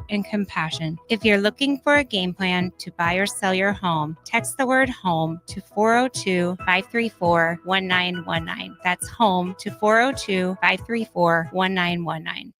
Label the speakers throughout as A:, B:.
A: and compassion. If you're looking for a game plan to buy or sell your home, text the word home to 402-534-1919. That's home to 402-534-1919.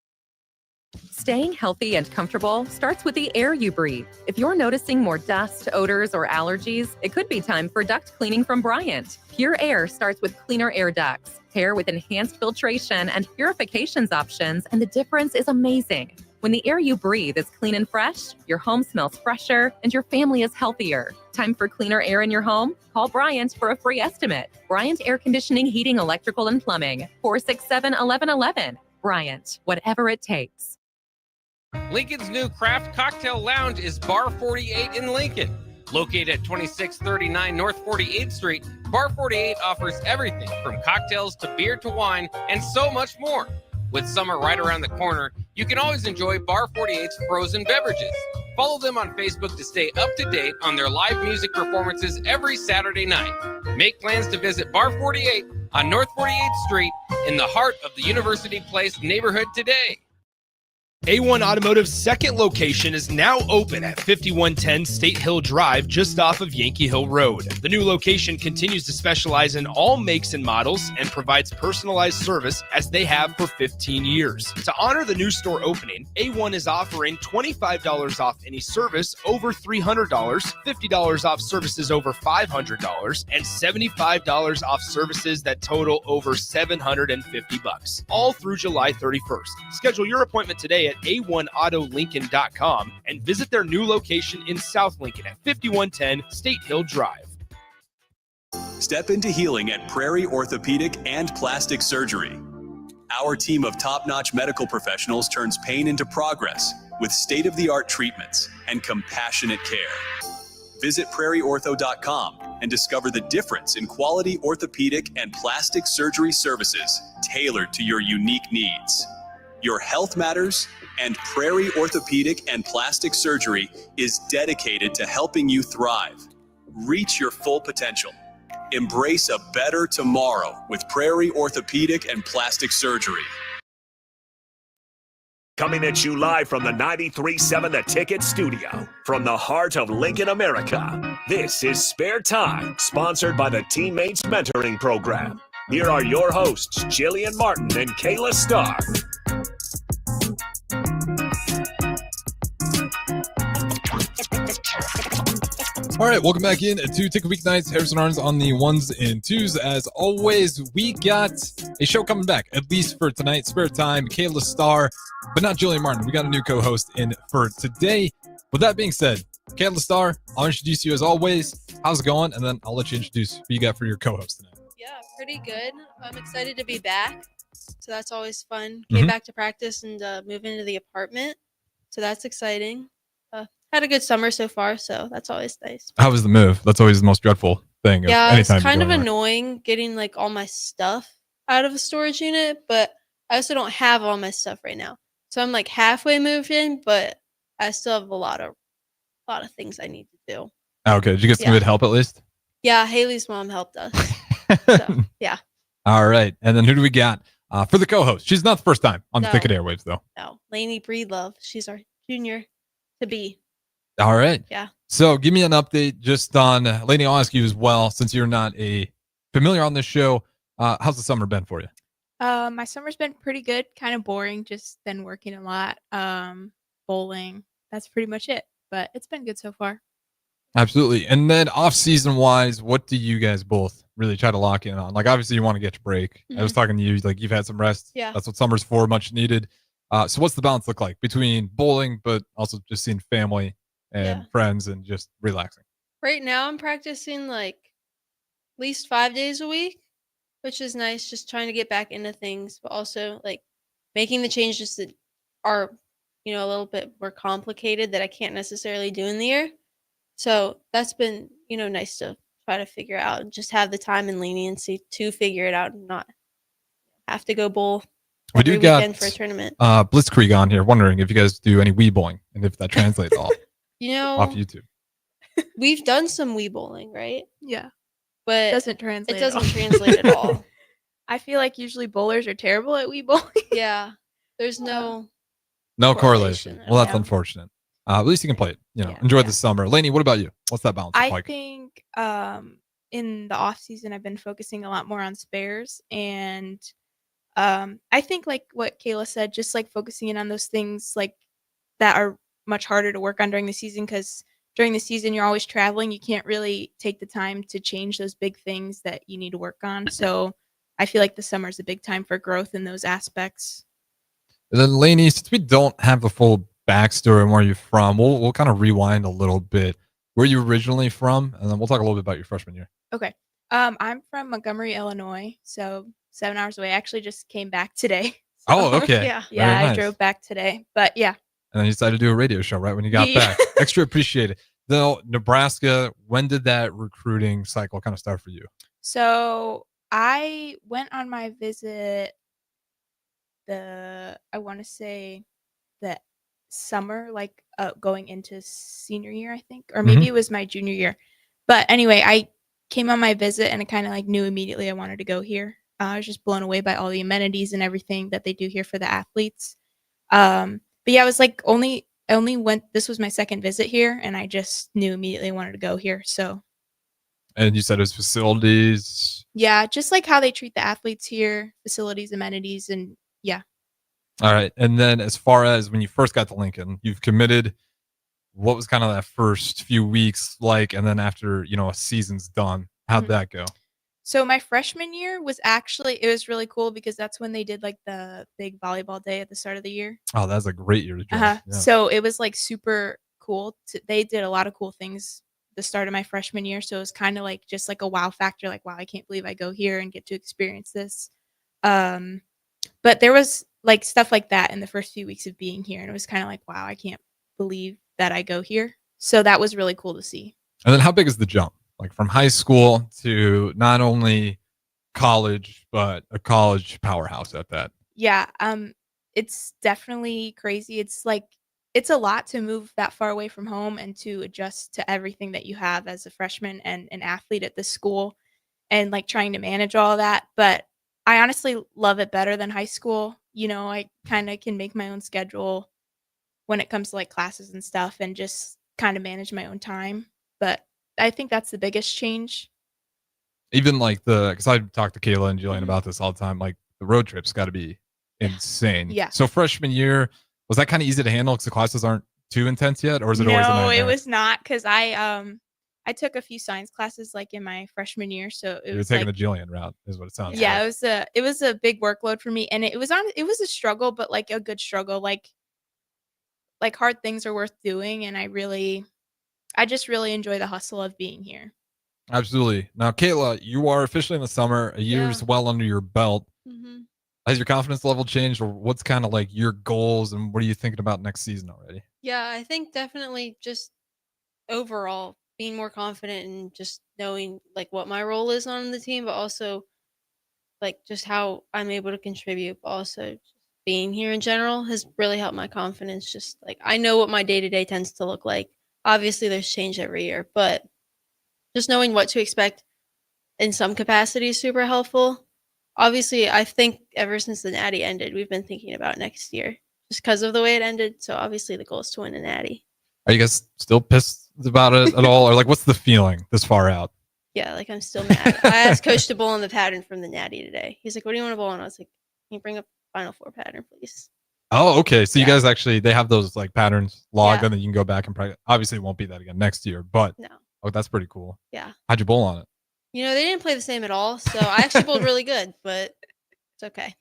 B: Staying healthy and comfortable starts with the air you breathe. If you're noticing more dust, odors, or allergies, it could be time for duct cleaning from Bryant. Pure Air starts with cleaner air ducts, pair with enhanced filtration and purifications options, and the difference is amazing. When the air you breathe is clean and fresh, your home smells fresher and your family is healthier. Time for cleaner air in your home? Call Bryant for a free estimate. Bryant Air Conditioning, Heating, Electrical, and Plumbing. 467-1111. Bryant, whatever it takes.
C: Lincoln's new craft cocktail lounge is Bar 48 in Lincoln. Located at 2639 North 48th Street, Bar 48 offers everything from cocktails to beer to wine and so much more. With summer right around the corner, you can always enjoy Bar 48's frozen beverages. Follow them on Facebook to stay up to date on their live music performances every Saturday night. Make plans to visit Bar 48 on North 48th Street in the heart of the University Place neighborhood today.
D: A1 Automotive's second location is now open at 5110 State Hill Drive, just off of Yankee Hill Road. The new location continues to specialize in all makes and models and provides personalized service as they have for 15 years. To honor the new store opening, A1 is offering $25 off any service over $300, $50 off services over $500, and $75 off services that total over $750, all through July 31st. Schedule your appointment today at a1autolincoln.com and visit their new location in South Lincoln at 5110 State Hill Drive.
E: Step into healing at Prairie Orthopedic and Plastic Surgery. Our team of top-notch medical professionals turns pain into progress with state-of-the-art treatments and compassionate care. Visit prairieortho.com and discover the difference in quality orthopedic and plastic surgery services tailored to your unique needs. Your health matters, and Prairie Orthopedic and Plastic Surgery is dedicated to helping you thrive. Reach your full potential. Embrace a better tomorrow with Prairie Orthopedic and Plastic Surgery.
F: Coming at you live from the 93.7 The Ticket studio, from the heart of Lincoln, America. This is Spare Time, sponsored by the Teammates Mentoring Program. Here are your hosts, Jillian Martin and Kayla Starr.
G: All right, welcome back in to Ticket Weeknights. Harrison Arns on the ones and twos. As always, we got a show coming back, at least for tonight. Spare Time, Kayla Starr, but not Jillian Martin. We got a new co-host in for today. With that being said, Kayla Starr, I'll introduce you as always. How's it going? And then I'll let you introduce who you got for your co-host tonight.
H: Yeah, pretty good. I'm excited to be back. So that's always fun. Came back to practice and move into the apartment. So that's exciting. Had a good summer so far, so that's always nice.
G: How was the move? That's always the most dreadful thing.
H: Yeah, it's kind of annoying getting like all my stuff out of a storage unit, but I also don't have all my stuff right now. So I'm like halfway moved in, but I still have a lot of things I need to do.
G: Okay, did you get some good help at least?
H: Yeah, Haley's mom helped us. So, yeah.
G: All right, and then who do we got for the co-host? She's not the first time on the Ticket Airwaves, though.
H: No, Lani Breedlove. She's our junior to be.
G: All right.
H: Yeah.
G: So give me an update just on, Lani, I'll ask you as well, since you're not a familiar on this show. How's the summer been for you?
I: My summer's been pretty good, kind of boring, just been working a lot, bowling. That's pretty much it, but it's been good so far.
G: Absolutely. And then off-season wise, what do you guys both really try to lock in on? Like, obviously you want to get your break. I was talking to you, like you've had some rest.
H: Yeah.
G: That's what summer's for, much needed. So what's the balance look like between bowling, but also just seeing family and friends and just relaxing?
H: Right now I'm practicing like at least 5 days a week, which is nice, just trying to get back into things, but also like making the changes that are, a little bit more complicated that I can't necessarily do in the year. So that's been, nice to try to figure out and just have the time and leniency to figure it out and not have to go bowl every weekend for a tournament.
G: Blitzkrieg on here, wondering if you guys do any Wii bowling and if that translates all off YouTube.
H: We've done some Wii bowling, right?
I: Yeah.
H: But
I: it doesn't translate.
H: It doesn't translate at all.
I: I feel like usually bowlers are terrible at Wii bowling.
H: Yeah. There's no
G: No correlation.
H: at
G: Well, that's
H: all.
G: unfortunate. At least you can play it.
I: Yeah.
G: Enjoy the summer. Lainey, what about you? What's that balance look
I: I
G: like?
I: think in the off season I've been focusing a lot more on spares, and I think like what Kayla said, just like focusing in on those things like that are much harder to work on during the season, because during the season you're always traveling. You can't really take the time to change those big things that you need to work on. So I feel like the summer is a big time for growth in those aspects.
G: And then Lainey, since we don't have the full backstory and where you're from, we'll kind of rewind a little bit. Where you originally from, and then we'll talk a little bit about your freshman year.
I: Okay. I'm from Montgomery, Illinois, so 7 hours away. I actually just came back today.
G: Oh, okay.
H: Yeah.
I: Yeah,
G: Very
I: I
G: nice.
I: drove back today. But yeah.
G: And then you decided to do a radio show right when you got
I: Yeah.
G: back. Extra appreciated. Though Nebraska, when did that recruiting cycle kind of start for you?
I: So I went on my visit I want to say the summer, like going into senior year, I think, or maybe it was my junior year. But anyway, I came on my visit and I kind of like knew immediately I wanted to go here. I was just blown away by all the amenities and everything that they do here for the athletes. But yeah, I was like I only went. This was my second visit here, and I just knew immediately I wanted to go here. So
G: And you said it was facilities.
I: yeah, just like how they treat the athletes here, facilities, amenities, and yeah.
G: All right. And then as far as when you first got to Lincoln, you've committed. What was kind of that first few weeks like? And then after, a season's done, how'd that go?
I: So my freshman year was it was really cool because that's when they did like the big volleyball day at the start of the year.
G: Oh, that's a great year to join.
I: Uh-huh.
G: Yeah.
I: So it was like super cool. They did a lot of cool things the start of my freshman year. So it was kind of like just like a wow factor. Like, wow, I can't believe I go here and get to experience this. But there was like stuff like that in the first few weeks of being here. And it was kind of like, wow, I can't believe that I go here. So that was really cool to see.
G: And then how big is the jump? Like from high school to not only college, but a college powerhouse at that.
I: Yeah, it's definitely crazy. It's a lot to move that far away from home and to adjust to everything that you have as a freshman and an athlete at this school, and like trying to manage all that. But I honestly love it better than high school. I kind of can make my own schedule when it comes to like classes and stuff and just kind of manage my own time. But I think that's the biggest change.
G: Even like because I talk to Kayla and Jillian about this all the time. Like the road trip's got to be insane.
I: Yeah.
G: So freshman year, was that kind of easy to handle because the classes aren't too intense yet, or is it always a
I: No,
G: nightmare?
I: it was not, because I took a few science classes like in my freshman year, so it
G: You're
I: was
G: taking
I: like
G: the Jillian route, is what it sounds
I: yeah,
G: like.
I: it was a big workload for me, and it was a struggle, but like a good struggle. Like hard things are worth doing, and I just really enjoy the hustle of being here.
G: Absolutely. Now, Kayla, you are officially in the summer. A year's well under your belt.
H: Mm-hmm.
G: Has your confidence level changed, or what's kind of like your goals, and what are you thinking about next season already?
H: Yeah, I think definitely just overall being more confident and just knowing like what my role is on the team, but also like just how I'm able to contribute, but also just being here in general has really helped my confidence. Just like I know what my day to day tends to look like. Obviously, there's change every year, but just knowing what to expect in some capacity is super helpful. Obviously, I think ever since the Natty ended, we've been thinking about next year just because of the way it ended. So obviously, the goal is to win a Natty.
G: Are you guys still pissed about it at all, or like what's the feeling this far out?
H: Yeah, like I'm still mad. I asked Coach to bowl on the pattern from the Natty today. He's like, "What do you want to bowl on?" I was like, "Can you bring up Final Four pattern, please?"
G: Oh, okay. So you
H: Yeah.
G: guys they have those like patterns logged,
H: Yeah.
G: and then you can go back and practice. Obviously, it won't be that again next year, but
H: No.
G: that's pretty cool.
H: Yeah.
G: How'd you bowl on it?
H: They didn't play the same at all, so I actually bowled really good, but it's okay.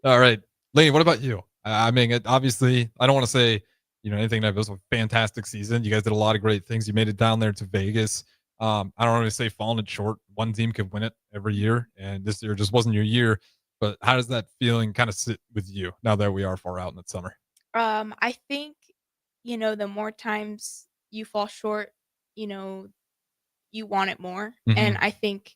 G: All right, Lane, what about you? I mean, obviously, I don't want to say anything negative. It was a fantastic season. You guys did a lot of great things. You made it down there to Vegas. I don't want to say falling it short. One team could win it every year, and this year just wasn't your year. But how does that feeling kind of sit with you now that we are far out in the summer?
I: I think the more times you fall short, you want it more. And I think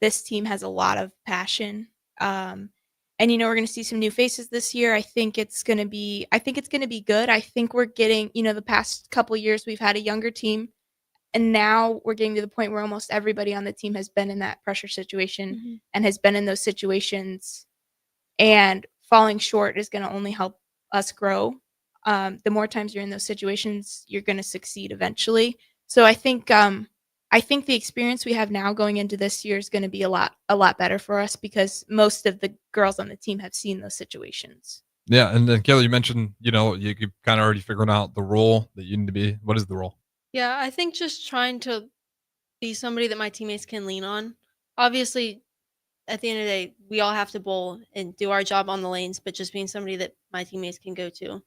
I: this team has a lot of passion. And we're going to see some new faces this year. I think it's going to be good. I think we're getting, the past couple years we've had a younger team, and now we're getting to the point where almost everybody on the team has been in that pressure situation and has been in those situations, and falling short is going to only help us grow. the more times you're in those situations, you're going to succeed eventually. So I think the experience we have now going into this year is going to be a lot better for us because most of the girls on the team have seen those situations.
G: Yeah, and then Kayla, you mentioned, you kind of already figured out the role that you need to be. What is the role?
H: Yeah, I think just trying to be somebody that my teammates can lean on. Obviously, at the end of the day, we all have to bowl and do our job on the lanes, but just being somebody that my teammates can go to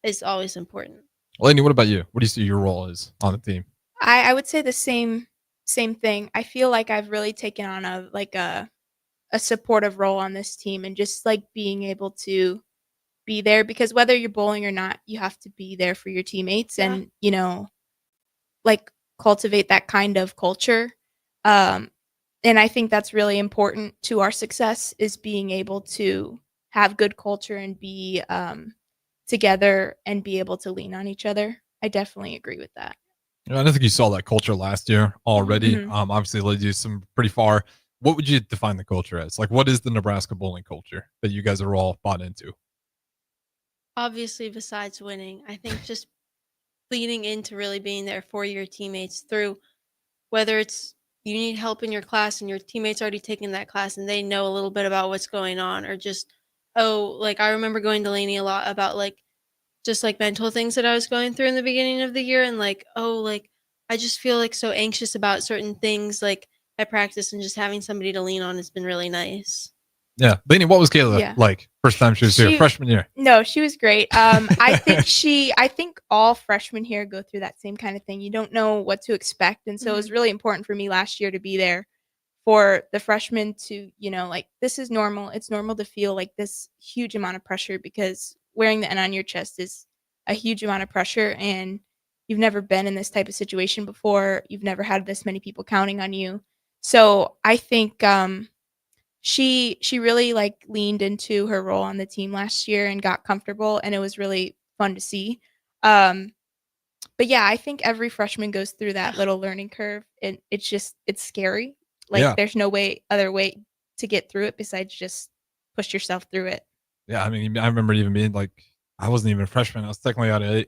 H: is always important.
G: Lainey, what about you? What do you see your role is on the team?
I: I would say the same thing. I feel like I've really taken on a supportive role on this team and just like being able to be there because whether you're bowling or not, you have to be there for your teammates
H: Yeah.
I: and, like cultivate that kind of culture. Um, and I think that's really important to our success is being able to have good culture and be together and be able to lean on each other. I definitely agree with that.
G: I don't think you saw that culture last year already.
I: Mhm.
G: Obviously, led you some pretty far. What would you define the culture as? Like, what is the Nebraska bowling culture that you guys are all bought into?
H: Obviously, besides winning, I think just leaning into really being there for your teammates through whether it's you need help in your class and your teammates already taking that class and they know a little bit about what's going on, or just, oh, like I remember going to Laney a lot about like just like mental things that I was going through in the beginning of the year, and like, oh, like I just feel like so anxious about certain things like at practice, and just having somebody to lean on has been really nice.
G: Yeah. Lainey, what was Kayla
I: Yeah.
G: like first time she was here,
I: She-
G: freshman year?
I: No, she was great. I think all freshmen here go through that same kind of thing. You don't know what to expect. And so it was really important for me last year to be there for the freshmen to, like this is normal. It's normal to feel like this huge amount of pressure because wearing the N on your chest is a huge amount of pressure and you've never been in this type of situation before. You've never had this many people counting on you. So I think she really like leaned into her role on the team last year and got comfortable and it was really fun to see. But yeah, I think every freshman goes through that little learning curve and it's scary. Like
G: Yeah.
I: there's no other way to get through it besides just push yourself through it.
G: Yeah. I mean, I remember even being like, I wasn't even a freshman. I was technically out of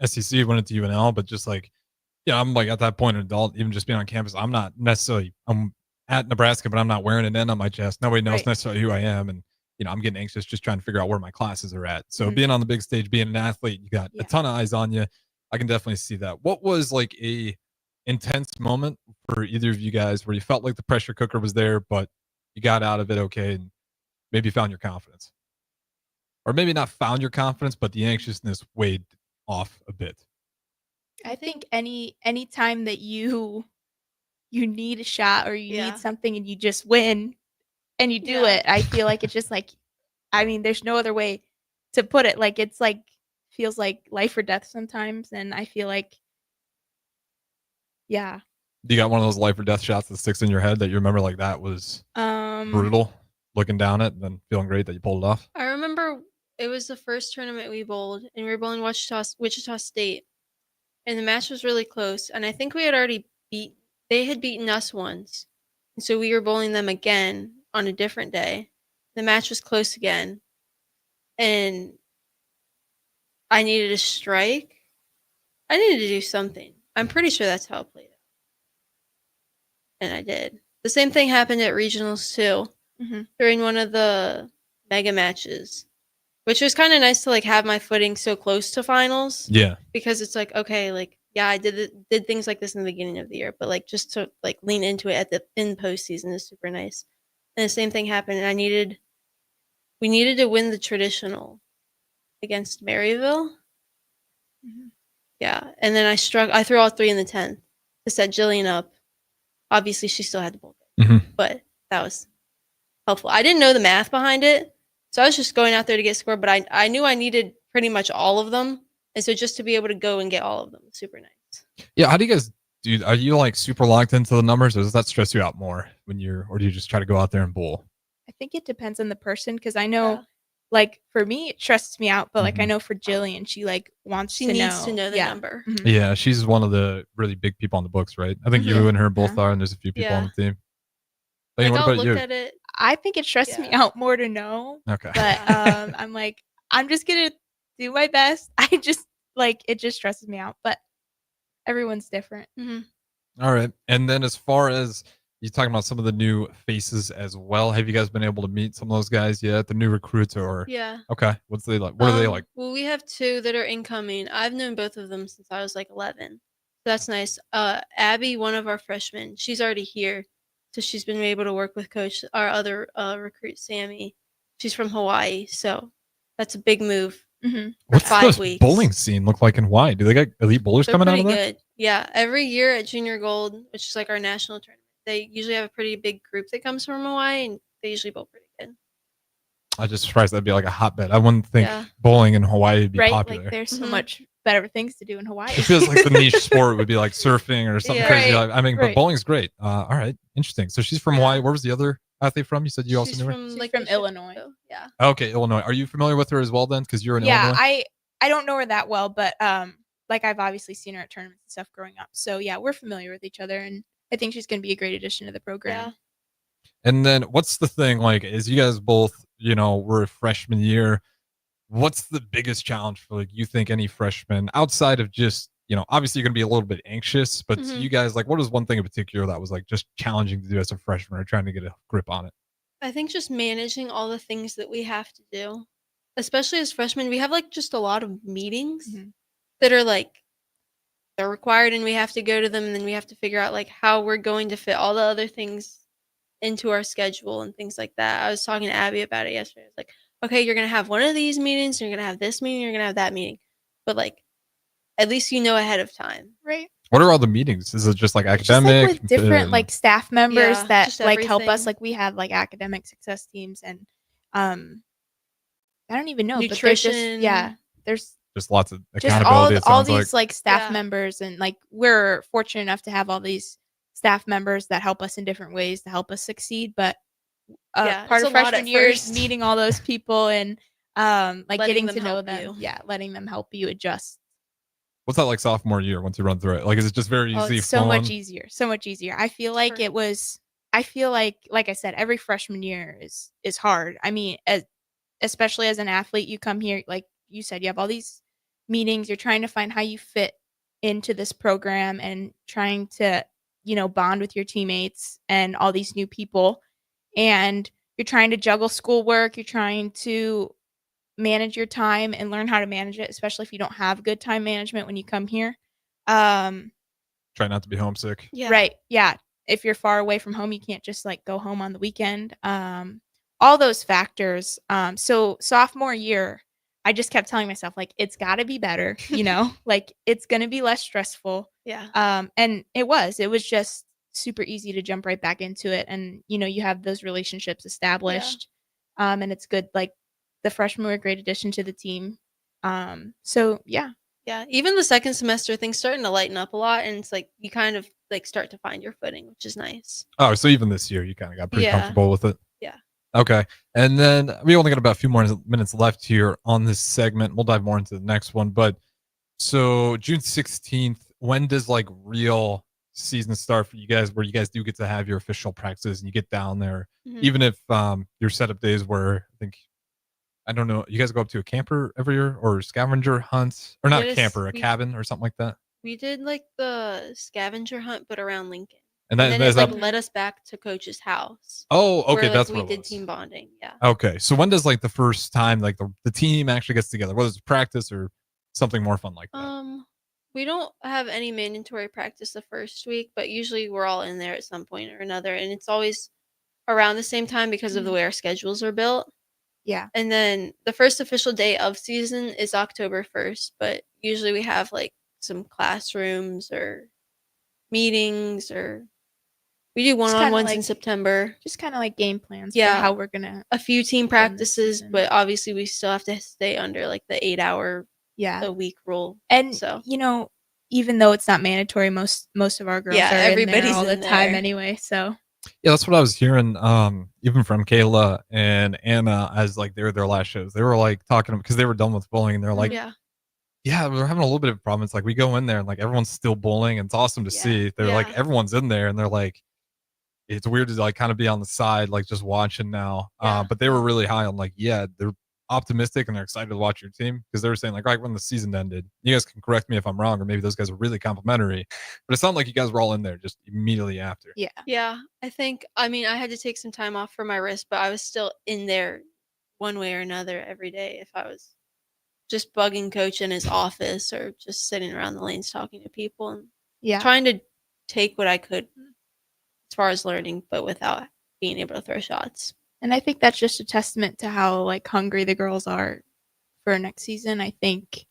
G: SEC, went into UNL, but just like, yeah, I'm like at that point, an adult, even just being on campus. I'm at Nebraska, but I'm not wearing an N on my chest. Nobody knows
I: Right.
G: necessarily who I am. And, I'm getting anxious just trying to figure out where my classes are at. So
I: Mhm.
G: being on the big stage, being an athlete, you got
I: Yeah.
G: a ton of eyes on you. I can definitely see that. What was like a intense moment for either of you guys where you felt like the pressure cooker was there, but you got out of it okay and maybe found your confidence? Or maybe not found your confidence, but the anxiousness weighed off a bit.
I: I think any time that you need a shot or you
H: Yeah.
I: need something and you just win and you do
H: Yeah.
I: it, I feel like it's just like I mean, there's no other way to put it. Like it's like feels like life or death sometimes and I feel like yeah.
G: You got one of those life or death shots that sticks in your head that you remember like that was brutal, looking down it and then feeling great that you pulled it off?
H: I remember it was the first tournament we bowled, and we were bowling Wichita State, and the match was really close. And I think we had already they had beaten us once, and so we were bowling them again on a different day. The match was close again, and I needed a strike. I needed to do something. I'm pretty sure that's how it played out, and I did. The same thing happened at regionals too, during one of the mega matches, which was kind of nice to like have my footing so close to finals.
G: Yeah.
H: Because it's like, okay, like yeah, I did things like this in the beginning of the year, but like just to like lean into it in postseason is super nice. And the same thing happened, and we needed to win the traditional against Maryville. Yeah, and then I threw all three in the 10th to set Jillian up. Obviously, she still had the ball, but that was helpful. I didn't know the math behind it, so I was just going out there to get scored. But I knew I needed pretty much all of them, and so just to be able to go and get all of them was super nice.
G: Yeah. How do you guys do? Are you like super locked into the numbers, or does that stress you out more or do you just try to go out there and bowl?
I: I think it depends on the person because I know, like for me, it stresses me out, but like I know for Jillian, she like wants
H: She
I: to
H: needs
I: know.
H: to know the number.
G: Yeah, she's one of the really big people on the books, right? I think you and her both are, and there's a few people on the team. Like, what
H: I'll
G: about
H: look
G: you?
H: at it.
I: I think it stresses me out more to know.
G: Okay.
I: But I'm like, I'm just gonna do my best. I just it just stresses me out, but everyone's different.
G: All right. And then as far as you talking about some of the new faces as well, have you guys been able to meet some of those guys yet? The new recruits or
H: Yeah.
G: okay. What's they like? What are they like?
H: Well, we have 2 that are incoming. I've known both of them since I was like 11. So that's nice. Abby, one of our freshmen, she's already here. So she's been able to work with coach our other recruit, Sammy. She's from Hawaii, so that's a big move for
G: What's
H: 5
G: the
H: weeks.
G: bowling scene look like in Hawaii? Do they got elite bowlers
H: They're
G: coming out
H: pretty
G: of there?
H: good. Yeah, every year at Junior Gold, which is like our national tournament, they usually have a pretty big group that comes from Hawaii, and they usually bowl pretty good.
G: I just surprised that'd be like a hotbed. I wouldn't think
H: Yeah.
G: bowling in Hawaii would be
I: Right?
G: popular.
I: Like there's so much better things to do in Hawaii.
G: It feels like the niche sport would be like surfing or something
H: Yeah.
G: crazy.
I: Right,
G: Like, I mean, but
I: right.
G: bowling's great. All right, interesting. So she's from
H: Yeah.
G: Hawaii. Where was the other athlete from? You said you also
H: She's
G: knew her.
H: from
I: She's
H: like
I: from
H: the
I: Illinois.
H: Chicago. Yeah.
G: Okay, Illinois. Are you familiar with her as well then? Because you're in
I: Yeah,
G: Illinois.
I: I don't know her that well, but like I've obviously seen her at tournaments and stuff growing up. So yeah, we're familiar with each other, and I think she's going to be a great addition to the program.
H: Yeah.
G: And then what's the thing like? Is you guys both, were a freshman year. What's the biggest challenge for like you think any freshman outside of just obviously you're gonna be a little bit anxious, but to you guys, like what is one thing in particular that was like just challenging to do as a freshman or trying to get a grip on it?
H: I think just managing all the things that we have to do, especially as freshmen, we have like just a lot of meetings that are like they're required and we have to go to them, and then we have to figure out like how we're going to fit all the other things into our schedule and things like that. I was talking to Abby about it yesterday. I was like, okay, you're gonna have one of these meetings, you're gonna have this meeting, you're gonna have that meeting, but like at least ahead of time.
I: Right.
G: What are all the meetings? Is it just like
I: Just
G: academic?
I: like with different like staff members
H: Yeah,
I: that
H: just
I: like help us.
H: everything.
I: Like we have like academic success teams and I don't even know,
H: Nutrition.
I: but there's
G: just lots of
I: just
G: accountability.
I: all
G: it sounds
I: these like staff
H: Yeah.
I: members, and like we're fortunate enough to have all these staff members that help us in different ways to help us succeed. But
H: Yeah,
I: part
H: it's
I: of
H: a lot
I: freshman
H: at
I: year is
H: first.
I: meeting all those people and like
H: Letting
I: getting
H: them
I: to know
H: help
I: them.
H: you.
I: Yeah, letting them help you adjust.
G: What's that like sophomore year once you run through it? Like, is it just very
I: Oh,
G: easy?
I: it's so much
G: fun?
I: easier. So much easier. I feel like
H: Sure.
I: I feel like I said, every freshman year is hard. I mean, especially as an athlete, you come here, like you said, you have all these meetings. You're trying to find how you fit into this program and trying to, bond with your teammates and all these new people. And you're trying to juggle schoolwork. You're trying to manage your time and learn how to manage it, especially if you don't have good time management when you come here.
G: Try not to be homesick.
H: Yeah.
I: Right. Yeah. If you're far away from home, you can't just like go home on the weekend. All those factors. So sophomore year, I just kept telling myself like it's got to be better, like it's going to be less stressful.
H: Yeah.
I: And it was just super easy to jump right back into it, and you have those relationships established. And it's good. Like the freshmen were a great addition to the team. So yeah.
H: Yeah. Even the second semester, things starting to lighten up a lot, and it's like you kind of like start to find your footing, which is nice.
G: Oh, so even this year, you kind of got pretty comfortable with it.
H: Yeah.
G: Okay. And then we only got about a few more minutes left here on this segment. We'll dive more into the next one. But so June 16th, when does like real season start for you guys, where you guys do get to have your official practices and you get down there, even if your setup days were, I don't know, you guys go up to a camper every year or scavenger hunts, or not camper, a cabin or something like that?
H: We did like the scavenger hunt, but around Lincoln.
G: And
H: then it like led us back to coach's house.
G: Oh, okay,
H: where,
G: that's
H: we
G: what it
H: did
G: was.
H: team bonding. Yeah.
G: Okay, so when does like the first time like the team actually gets together, whether it's practice or something more fun like that?
H: We don't have any mandatory practice the first week, but usually we're all in there at some point or another, and it's always around the same time because of the way our schedules are built.
I: Yeah.
H: And then the first official day of season is October 1st, but usually we have like some classrooms or meetings, or we do one-on-ones in September.
I: Just kind of like game plans for how we're going to.
H: A few team practices, but obviously we still have to stay under like the 8-hour a week rule.
I: And,
H: so,
I: even though it's not mandatory, most of our girls are everybody's in there all the time anyway. So.
G: Yeah, that's what I was hearing, even from Kayla and Anna, as like they were their last shows. They were like talking because they were done with bowling, and they're like, yeah, we're having a little bit of a problem. It's like we go in there and like everyone's still bowling, and it's awesome to see. They're like, everyone's in there, and they're like, it's weird to like kind of be on the side, like just watching now. But they were really high on like, they're optimistic and they're excited to watch your team because they were saying like right when the season ended, you guys can correct me if I'm wrong, or maybe those guys are really complimentary, but it sounded like you guys were all in there just immediately after.
H: Yeah, I mean, I had to take some time off for my wrist, but I was still in there one way or another every day if I was just bugging coach in his office or just sitting around the lanes talking to people and trying to take what I could as far as learning, but without being able to throw shots.
I: And I think that's just a testament to how like hungry the girls are for next season. I think,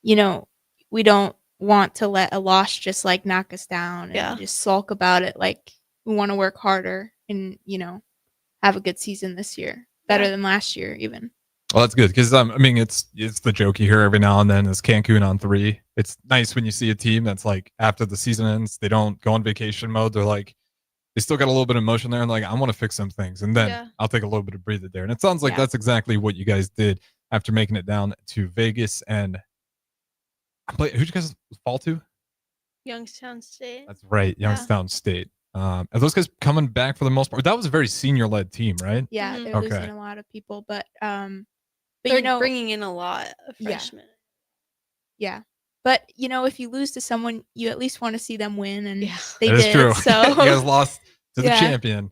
I: you know, we don't want to let a loss just like knock us down and just sulk about it. Like we want to work harder and, you know, have a good season this year, better than last year even.
G: Well, that's good because I mean it's the joke you hear every now and then is Cancun on 3. It's nice when you see a team that's like after the season ends, they don't go on vacation mode. They're like they still got a little bit of emotion there and like I want to fix some things and then I'll take a little bit of breather there. And it sounds like that's exactly what you guys did after making it down to Vegas. And who'd you guys fall to?
H: Youngstown State.
G: That's right, Youngstown State. Are those guys coming back for the most part? That was a very senior-led team, right?
I: Yeah, they're losing a lot of people, but
H: they're
I: you know,
H: bringing in a lot of freshmen.
I: Yeah. But, you know, if you lose to someone, you at least want to see them win, and they
G: that
I: did.
G: is true.
I: So
G: you guys lost to the
I: Yeah.
G: champion.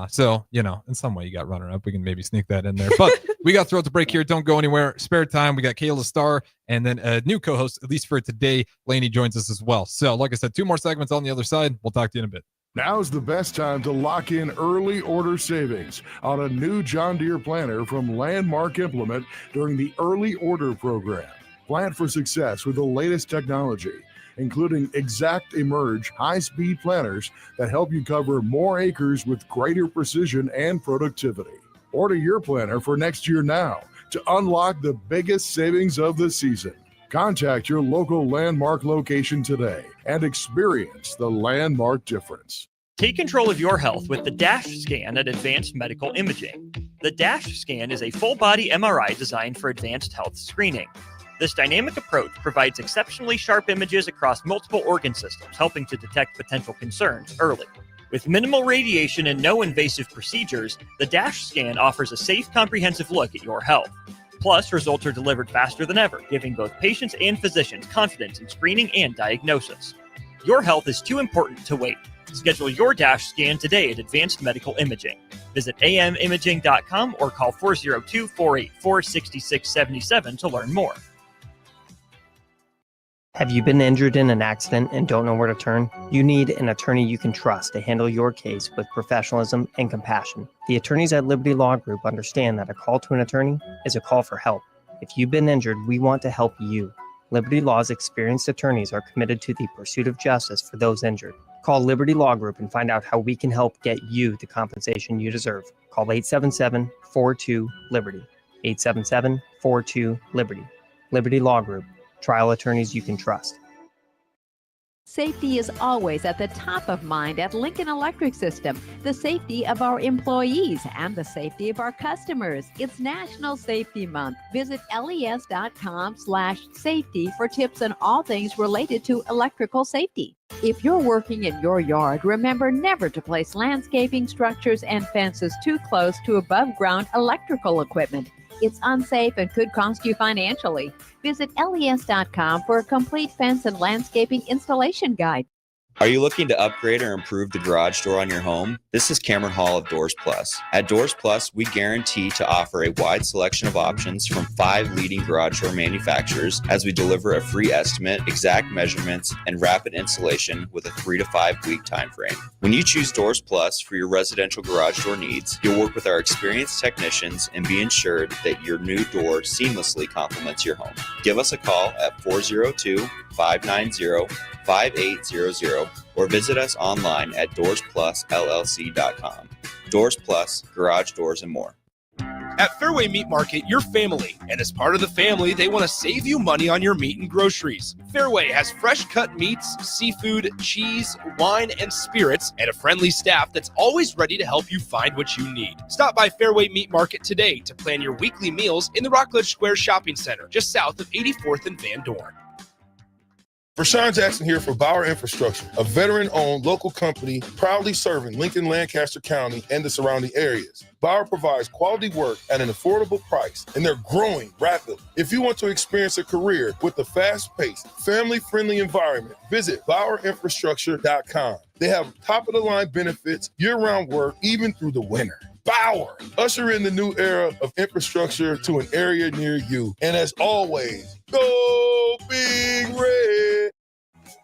G: So, you know, in some way you got runner-up. We can maybe sneak that in there. But we got to throw out the break here. Don't go anywhere. Spare time. We got Kayla Starr, and then a new co-host, at least for today, Lani joins us as well. So, like I said, 2 more segments on the other side. We'll talk to you in a bit.
J: Now's the best time to lock in early order savings on a new John Deere planter from Landmark Implement during the early order program. Plant for success with the latest technology, including Exact Emerge high-speed planters that help you cover more acres with greater precision and productivity. Order your planter for next year now to unlock the biggest savings of the season. Contact your local Landmark location today and experience the Landmark difference.
K: Take control of your health with the DASH scan at Advanced Medical Imaging. The DASH scan is a full-body MRI designed for advanced health screening. This dynamic approach provides exceptionally sharp images across multiple organ systems, helping to detect potential concerns early. With minimal radiation and no invasive procedures, the DASH scan offers a safe, comprehensive look at your health. Plus, results are delivered faster than ever, giving both patients and physicians confidence in screening and diagnosis. Your health is too important to wait. Schedule your DASH scan today at Advanced Medical Imaging. Visit amimaging.com or call 402-484-6677 to learn more.
L: Have you been injured in an accident and don't know where to turn? You need an attorney you can trust to handle your case with professionalism and compassion. The attorneys at Liberty Law Group understand that a call to an attorney is a call for help. If you've been injured, we want to help you. Liberty Law's experienced attorneys are committed to the pursuit of justice for those injured. Call Liberty Law Group and find out how we can help get you the compensation you deserve. Call 877-42-LIBERTY. 877-42-LIBERTY. Liberty Law Group. Trial attorneys you can trust.
M: Safety is always at the top of mind at Lincoln Electric System. The safety of our employees and the safety of our customers. It's National Safety Month. Visit les.com/safety for tips on all things related to electrical safety. If you're working in your yard, remember never to place landscaping structures and fences too close to above-ground electrical equipment. It's unsafe and could cost you financially. Visit les.com for a complete fence and landscaping installation guide.
N: Are you looking to upgrade or improve the garage door on your home? This is Cameron Hall of Doors Plus. At Doors Plus, we guarantee to offer a wide selection of options from 5 leading garage door manufacturers as we deliver a free estimate, exact measurements, and rapid installation with a 3 to 5 week time frame. When you choose Doors Plus for your residential garage door needs, you'll work with our experienced technicians and be ensured that your new door seamlessly complements your home. Give us a call at 402-590-5800 or visit us online at DoorsPlusLLC.com. Doors Plus, garage doors, and more.
D: At Fairway Meat Market, you're family, and as part of the family, they want to save you money on your meat and groceries. Fairway has fresh cut meats, seafood, cheese, wine, and spirits, and a friendly staff that's always ready to help you find what you need. Stop by Fairway Meat Market today to plan your weekly meals in the Rockledge Square Shopping Center, just south of 84th and Van Dorn.
O: Rashawn Jackson here for Bauer Infrastructure, a veteran-owned local company proudly serving Lincoln, Lancaster County, and the surrounding areas. Bauer provides quality work at an affordable price, and they're growing rapidly. If you want to experience a career with a fast-paced, family-friendly environment, visit BauerInfrastructure.com. They have top-of-the-line benefits, year-round work, even through the winter. Bauer, usher in the new era of infrastructure to an area near you. And as always, go Big Red!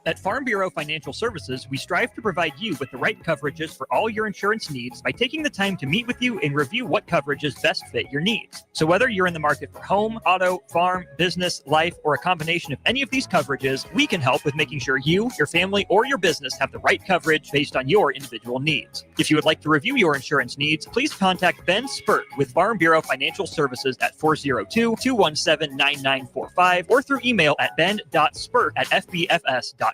K: At Farm Bureau Financial Services, we strive to provide you with the right coverages for all your insurance needs by taking the time to meet with you and review what coverages best fit your needs. So whether you're in the market for home, auto, farm, business, life, or a combination of any of these coverages, we can help with making sure you, your family, or your business have the right coverage based on your individual needs. If you would like to review your insurance needs, please contact Ben Spurt with Farm Bureau Financial Services at 402-217-9945 or through email at ben.spurt@fbfs.com.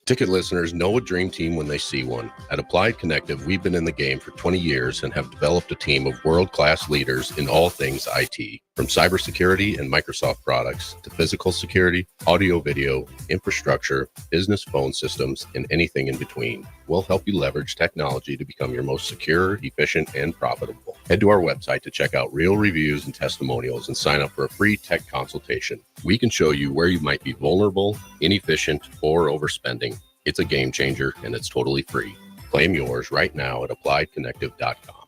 P: Ticket listeners know a dream team when they see one. At Applied Connective, we've been in the game for 20 years and have developed a team of world-class leaders in all things IT, from cybersecurity and Microsoft products to physical security, audio-video, infrastructure, business phone systems, and anything in between. We'll help you leverage technology to become your most secure, efficient, and profitable. Head to our website to check out real reviews and testimonials and sign up for a free tech consultation. We can show you where you might be vulnerable, inefficient, or overspending. It's a game changer, and it's totally free. Claim yours right now at appliedconnective.com.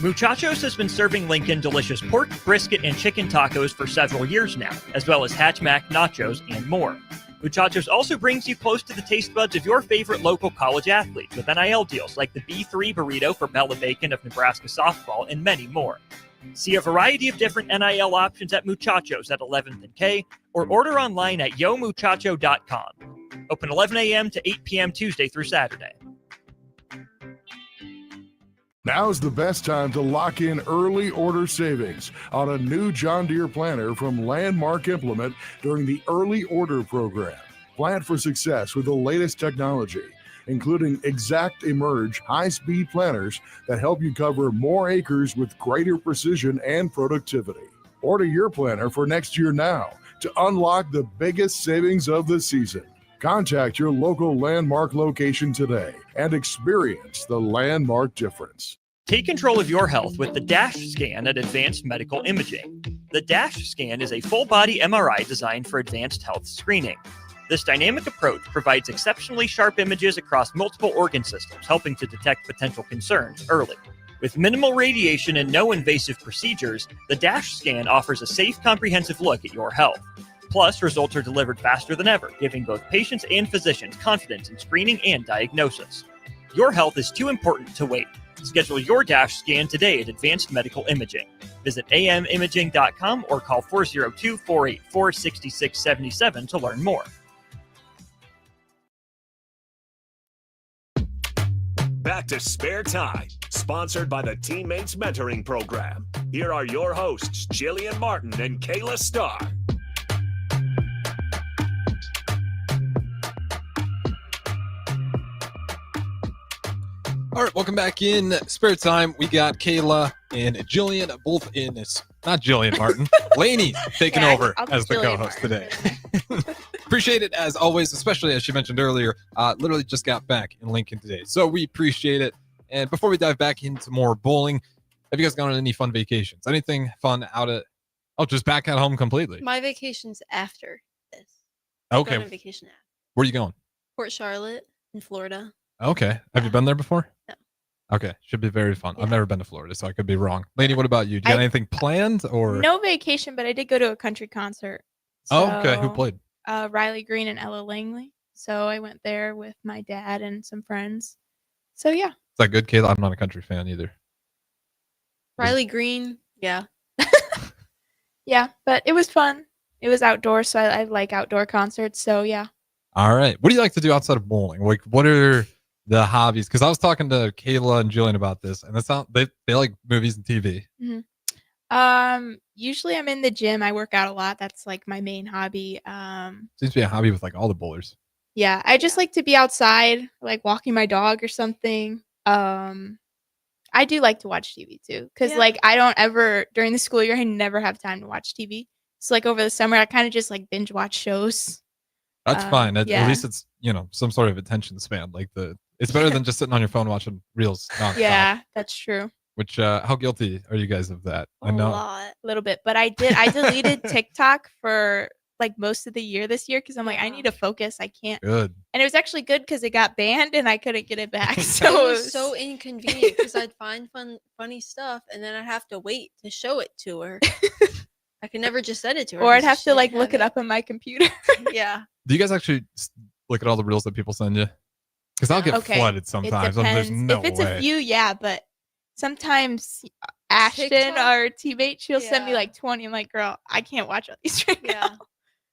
K: Muchachos has been serving Lincoln delicious pork, brisket, and chicken tacos for several years now, as well as Hatch Mac, nachos, and more. Muchachos also brings you close to the taste buds of your favorite local college athletes with NIL deals like the B3 burrito for Bella Bacon of Nebraska softball and many more. See a variety of different NIL options at Muchachos at 11th and K or order online at yomuchacho.com. Open 11 a.m. to 8 p.m. Tuesday through Saturday.
J: Now's the best time to lock in early order savings on a new John Deere planter from Landmark Implement during the early order program. Plant for success with the latest technology, including Exact Emerge high-speed planters that help you cover more acres with greater precision and productivity. Order your planter for next year now to unlock the biggest savings of the season. Contact your local Landmark location today and experience the Landmark difference.
K: Take control of your health with the DASH scan at Advanced Medical Imaging. The DASH scan is a full-body MRI designed for advanced health screening. This dynamic approach provides exceptionally sharp images across multiple organ systems, helping to detect potential concerns early. With minimal radiation and no invasive procedures, the DASH scan offers a safe, comprehensive look at your health. Plus, results are delivered faster than ever, giving both patients and physicians confidence in screening and diagnosis. Your health is too important to wait. Schedule your DASH scan today at Advanced Medical Imaging. Visit amimaging.com or call 402-484-6677 to learn more.
F: Back to Spare Time, sponsored by the Teammates Mentoring Program. Here are your hosts, Jillian Martin and Kayla Starr.
G: All right, welcome back in Spare Time. We got Kayla and Jillian, both in this. Not Jillian Martin, Lani taking over as the co-host today. Appreciate it as always, especially as she mentioned earlier. Literally just got back in Lincoln today, so we appreciate it. And before we dive back into more bowling, have you guys gone on any fun vacations? Anything fun out at? Oh, just back at home completely.
H: My vacation's after this.
G: Okay.
H: I'm going on vacation after.
G: Where are you going?
H: Port Charlotte in Florida.
G: Okay. Have you been there before?
H: No.
G: Okay. Should be very fun. Yeah. I've never been to Florida, so I could be wrong. Lani, what about you? Do you got anything planned or?
I: No vacation, but I did go to a country concert.
G: So, oh, okay. Who played?
I: Riley Green and Ella Langley. So I went there with my dad and some friends. So yeah.
G: Is that good, Kayla? I'm not a country fan either.
H: Riley Green, yeah.
I: Yeah, but it was fun. It was outdoors, so I like outdoor concerts. So yeah.
G: All right. What do you like to do outside of bowling? Like, what are the hobbies? Because I was talking to Kayla and Jillian about this, and they like movies and TV.
I: Mm-hmm. Usually I'm in the gym. I work out a lot. That's like my main hobby.
G: Seems to be a hobby with like all the bowlers.
I: Yeah, I just like to be outside, like walking my dog or something. I do like to watch TV too, because like I don't ever during the school year I never have time to watch TV. So like over the summer, I kind of just like binge watch shows.
G: That's fine. At
I: Yeah.
G: least it's, some sort of attention span. It's better than just sitting on your phone watching reels nonstop.
I: Yeah, that's true.
G: Which, how guilty are you guys of that? I
H: A
G: know.
H: lot.
I: A little bit, but I deleted TikTok for like most of the year this year because I'm like, I need to focus. I can't.
G: Good.
I: And it was actually good because it got banned and I couldn't get it back.
H: It
I: So
H: was so inconvenient because I'd find funny stuff and then I'd have to wait to show it to her. I could never just send it to her.
I: or I'd
H: 'cause
I: have
H: she
I: to
H: didn't
I: like
H: have
I: look it up on my computer.
H: Yeah.
G: Do you guys actually look at all the reels that people send you? Because I'll get flooded sometimes.
I: It
G: There's
I: depends.
G: no
I: If it's
G: way.
I: a few, yeah, but sometimes Ashton,
H: TikTok?
I: our teammate, she'll send me
H: Yeah.
I: like 20. I'm like, girl, I can't watch all these right
H: Yeah.
I: now.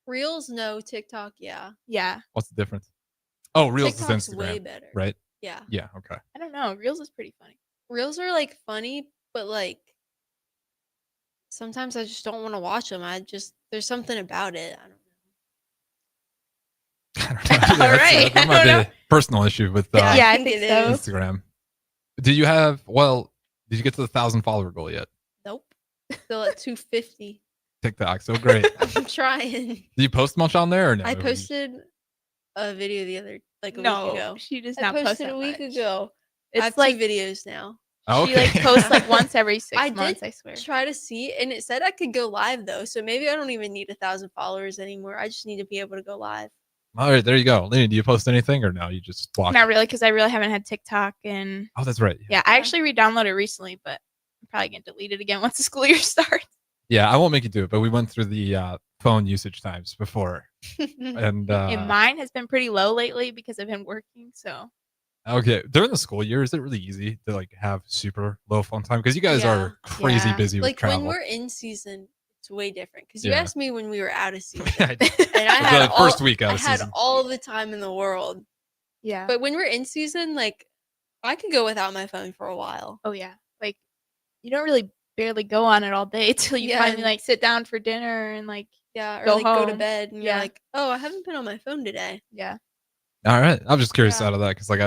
H: Reels, no. TikTok, yeah.
I: Yeah.
G: What's the difference? Oh, reels
H: TikTok's
G: is Instagram.
H: way better.
G: Right?
H: Yeah.
G: Yeah. Okay.
I: I don't know. Reels is pretty funny.
H: Reels are like funny, but like sometimes I just don't want to watch them. There's something about it. I don't
I: All right.
G: That might be a personal issue with
I: Yeah, I think
H: it
I: so.
H: is.
G: Instagram. Did you get to the 1,000 follower goal yet?
H: Nope. Still at 250.
G: TikTok, so great.
H: I'm trying.
G: Do you post much on there or no?
H: I posted a video the other a week
I: No,
H: ago.
I: she does
H: I
I: not post
H: posted
I: that
H: a week
I: much.
H: ago.
I: It's
H: I have
I: like
H: 2 videos now.
G: Oh,
I: She like
G: okay.
I: posts like once every 6
H: I
I: months,
H: did
I: I swear.
H: try to see, and it said I could go live though, so maybe I don't even need 1,000 followers anymore. I just need to be able to go live.
G: All right, there you go. Lena, do you post anything or no? You just watch?
I: Not really, because I really haven't had TikTok and
G: Oh, that's right.
I: yeah, I actually re-downloaded it recently, but I'm probably gonna delete it again once the school year starts.
G: Yeah, I won't make you do it, but we went through the phone usage times before, and
I: And mine has been pretty low lately because I've been working. So
G: okay, during the school year, is it really easy to like have super low phone time? Because you guys
H: Yeah.
G: are crazy
I: Yeah.
G: busy with
H: Like
G: travel.
H: when we're in season, it's way different. Because you
G: Yeah.
H: asked me when we were out of season,
G: Yeah,
H: and I had
G: the first week out of
H: I had
G: season.
H: all the time in the world.
I: yeah.
H: But when we're in season, like I could go without my phone for a while.
I: Oh yeah, like you don't really barely go on it all day till you
H: Yeah,
I: finally
H: and-
I: like sit down for dinner and like
H: Yeah, or
I: Go
H: like go to
I: home.
H: bed and
I: Yeah.
H: you're like, oh, I haven't been on my phone today.
I: yeah.
G: All right, I'm just curious
H: Yeah.
G: out of that because like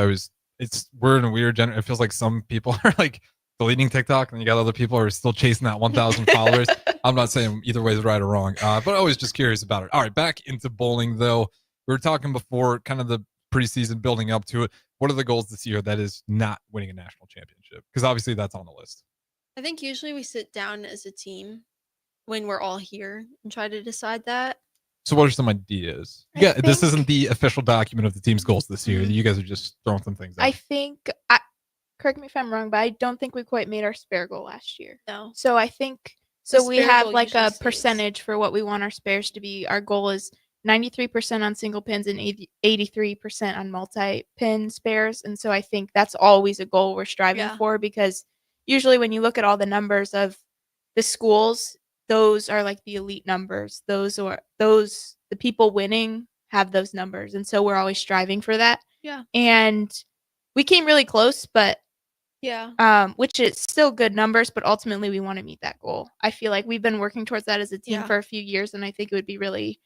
G: we're in a weird it feels like some people are like deleting TikTok and you got other people who are still chasing that 1,000 followers. I'm not saying either way is right or wrong, but always just curious about it. All right, back into bowling though. We were talking before, kind of the preseason building up to it. What are the goals this year that is not winning a national championship? Because obviously that's on the list.
H: I think usually we sit down as a team when we're all here and try to decide that.
G: So what are some ideas?
I: I
G: Yeah, this
I: think-
G: isn't the official document of the team's goals this year.
I: Mhm.
G: You guys are just throwing some things out.
I: I think correct me if I'm wrong, but I don't think we quite made our spare goal last year.
H: No.
I: So I think
H: The
I: we
H: spare
I: have
H: goal
I: like
H: usually
I: a
H: stays.
I: percentage for what we want our spares to be. Our goal is 93% on single pins and 83% on multi-pin spares. And so I think that's always a goal we're striving
H: Yeah.
I: for because usually when you look at all the numbers of the schools, those are like the elite numbers. The people winning have those numbers. And so we're always striving for that.
H: Yeah.
I: And we came really close, but
H: Yeah.
I: which is still good numbers, but ultimately we want to meet that goal. I feel like we've been working towards that as a team
H: Yeah.
I: for a few years, and I think it would be really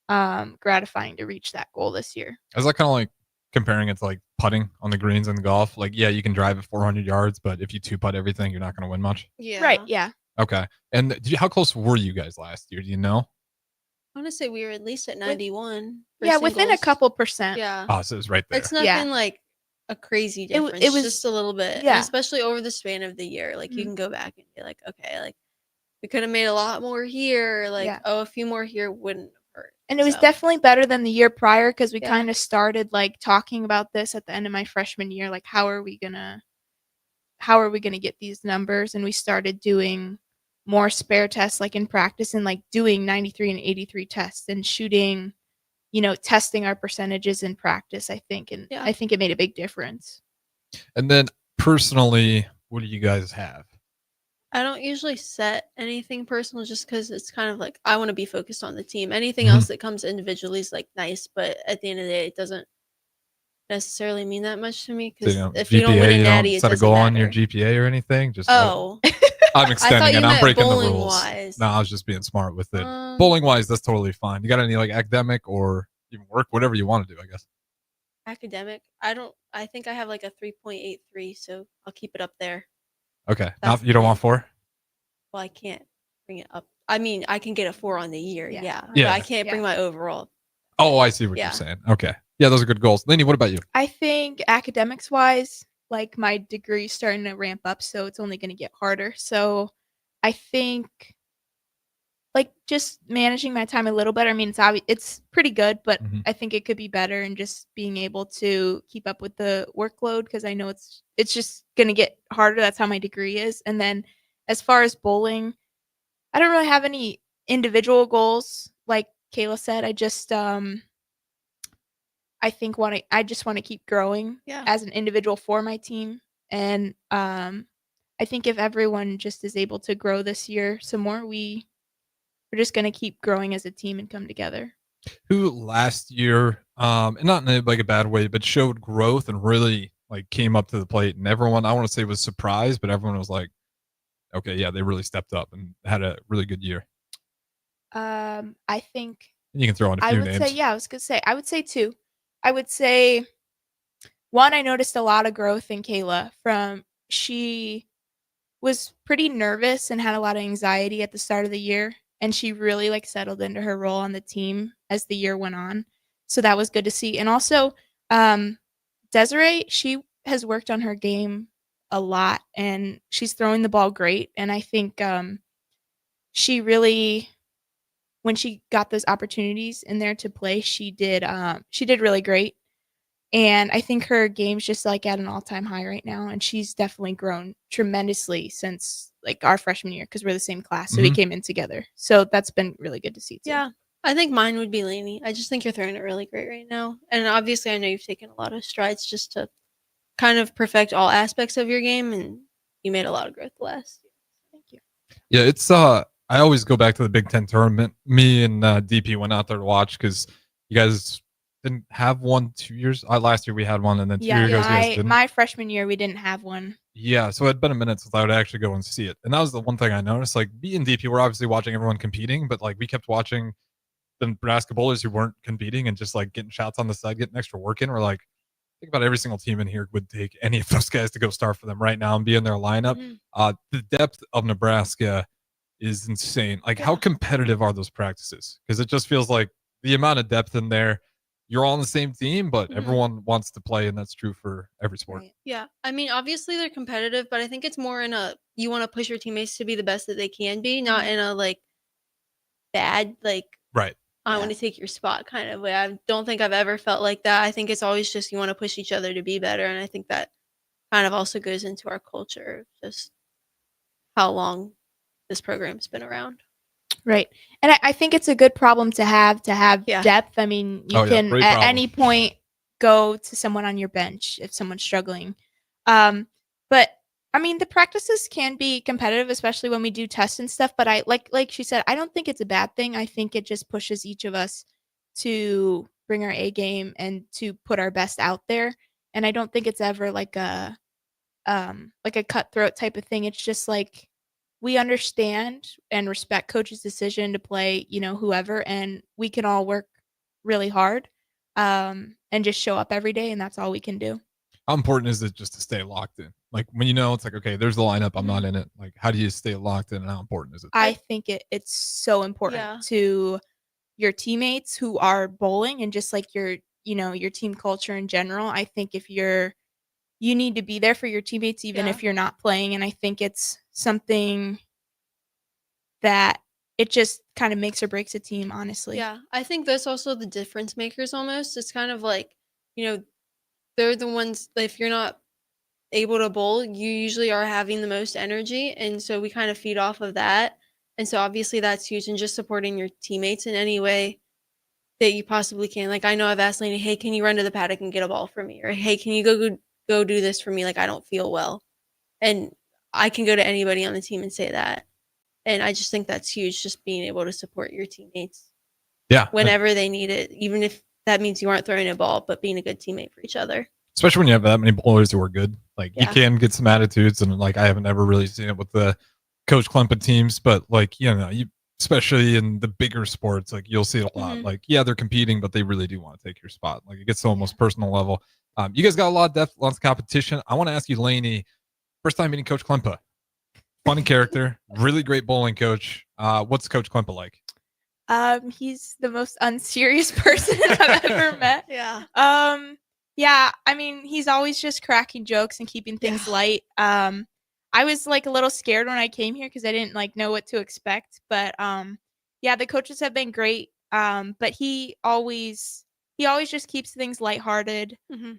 I: gratifying to reach that goal this year.
G: Is that kind of like comparing it to like putting on the greens in golf? Like, yeah, you can drive at 400 yards, but if you two putt everything, you're not going to win much.
H: Yeah.
I: Right, yeah.
G: Okay. And how close were you guys last year? Do you know?
H: I want to say we were at least at 91. for
I: Yeah, within a
H: singles.
I: couple percent.
H: Yeah.
G: Oh, so it was right there.
H: It's nothing
I: Yeah.
H: like a crazy
I: It w-
H: difference.
I: it was-
H: just a little bit. And
I: yeah.
H: especially over the span of the year. Like you
I: Mhm.
H: can go back and be like, okay, like we could have made a lot more here. Like,
I: Yeah.
H: oh, a few more here wouldn't have hurt.
I: And it was
H: So,
I: definitely better than the year prior because we
H: Yeah.
I: kind of started like talking about this at the end of my freshman year, like how are we gonna get these numbers? And we started doing more spare tests like in practice and like doing 93 and 83 tests and shooting, testing our percentages in practice, I think. And
H: Yeah.
I: I think it made a big difference.
G: And then personally, what do you guys have?
H: I don't usually set anything personal just because it's kind of like I want to be focused on the team. Anything
G: Mhm.
H: else that comes individually is like nice, but at the end of the day, it doesn't necessarily mean that much to me
G: So,
H: because if you don't win a natty, it
G: set a
H: doesn't
G: goal
H: matter.
G: on your GPA or anything? Just
H: Oh,
G: I'm extending
H: you
G: it. I'm
H: meant
G: breaking the
H: bowling
G: rules.
H: wise.
G: No, I was just being smart with it.
H: Um,
G: Bowling wise, that's totally fine. You got any like academic or even work, whatever you want to do, I guess.
H: academic. I think I have like a 3.83, so I'll keep it up there.
G: Okay.
H: That's
G: You don't want 4?
H: Well, I can't bring it up I mean, I can get a 4 on the year. Yeah. But
G: Yeah.
H: I can't bring my overall.
G: Oh, I see what
H: Yeah.
G: you're saying. Okay. Yeah, those are good goals. Lainey, what about you?
I: I think academics wise, like my degree's starting to ramp up, so it's only going to get harder. So I think like just managing my time a little better. I mean, it's pretty good, but I think it could be better, and just being able to keep up with the workload, because I know it's just going to get harder. That's how my degree is. And then as far as bowling, I don't really have any individual goals. Like Kayla said, I just I just want to keep growing as an individual for my team. And I think if everyone just is able to grow this year some more, we're just going to keep growing as a team and come together.
G: Who last year, and not in like a bad way, but showed growth and really like came up to the plate, and everyone, I want to say, was surprised, but everyone was like, okay, yeah, they really stepped up and had a really good year.
I: I think
G: And you can throw in a
I: I
G: few
I: would
G: names.
I: say, yeah, I was going to say, I would say 2. I would say one, I noticed a lot of growth in Kayla. She was pretty nervous and had a lot of anxiety at the start of the year, and she really like settled into her role on the team as the year went on. So that was good to see. And also, Desiree, she has worked on her game a lot, and she's throwing the ball great. And I think she really, when she got those opportunities in there to play, she did really great. And I think her game's just like at an all-time high right now, and she's definitely grown tremendously since like our freshman year, because we're the same class, so we came in together. So that's been really good to see too.
H: Yeah. I think mine would be Lainey. I just think you're throwing it really great right now. And obviously I know you've taken a lot of strides just to kind of perfect all aspects of your game, and you made a lot of growth last year. Thank you.
G: Yeah, it's I always go back to the Big Ten tournament. Me and DP went out there to watch because you guys didn't have one 2 years. Last year we had one, and then 2 years ago you guys didn't.
I: My freshman year we didn't have one.
G: Yeah, so it had been a minute since I would actually go and see it. And that was the one thing I noticed. Like, me and DP were obviously watching everyone competing, but like we kept watching the Nebraska bowlers who weren't competing and just like getting shots on the side, getting extra work in. We're like, think about every single team in here would take any of those guys to go start for them right now and be in their lineup. The depth of Nebraska is insane. Like, how competitive are those practices? Because it just feels like the amount of depth in there. You're all on the same team, but everyone wants to play, and that's true for every sport.
H: Yeah. I mean, obviously they're competitive, but I think it's more in you want to push your teammates to be the best that they can be, not in a like bad, like,
G: right,
H: I want to take your spot kind of way. I don't think I've ever felt like that. I think it's always just you want to push each other to be better. And I think that kind of also goes into our culture, just how long this program's been around.
I: Right. And I think it's a good problem to have depth. I mean, you can at any point go to someone on your bench if someone's struggling. But I mean, the practices can be competitive, especially when we do tests and stuff. But I like she said, I don't think it's a bad thing. I think it just pushes each of us to bring our A game and to put our best out there. And I don't think it's ever like a cutthroat type of thing. It's just like we understand and respect coach's decision to play, whoever, and we can all work really hard and just show up every day, and that's all we can do.
G: How important is it just to stay locked in? Like, when it's like, okay, there's the lineup, I'm not in it. Like, how do you stay locked in, and how important is it?
I: I think it's so important to your teammates who are bowling, and just like your team culture in general. I think if you need to be there for your teammates even if you're not playing, and I think it's something that it just kind of makes or breaks a team, honestly.
H: Yeah, I think that's also the difference makers almost. It's kind of like, they're the ones, if you're not able to bowl, you usually are having the most energy, and so we kind of feed off of that. And so obviously that's huge, and just supporting your teammates in any way that you possibly can. Like, I know I've asked Lainey, hey, can you run to the paddock and get a ball for me? Or hey, can you go do this for me? Like, I don't feel well. And I can go to anybody on the team and say that. And I just think that's huge, just being able to support your teammates.
G: Yeah.
H: Whenever they need it, even if that means you aren't throwing a ball, but being a good teammate for each other.
G: Especially when you have that many bowlers who are good. Like, you can get some attitudes, and like, I haven't ever really seen it with the Coach Klempa teams, but like, especially in the bigger sports, like, you'll see it a lot. Like, they're competing, but they really do want to take your spot. Like, it gets to almost personal level. You guys got a lot of depth, lots of competition. I want to ask you, Lainey, first time meeting Coach Klempa. Funny character, really great bowling coach. What's Coach Klempa like?
I: He's the most unserious person I've ever met.
H: Yeah.
I: Yeah, I mean, he's always just cracking jokes and keeping things light. I was like a little scared when I came here because I didn't like know what to expect. But yeah, the coaches have been great. But he always just keeps things lighthearted.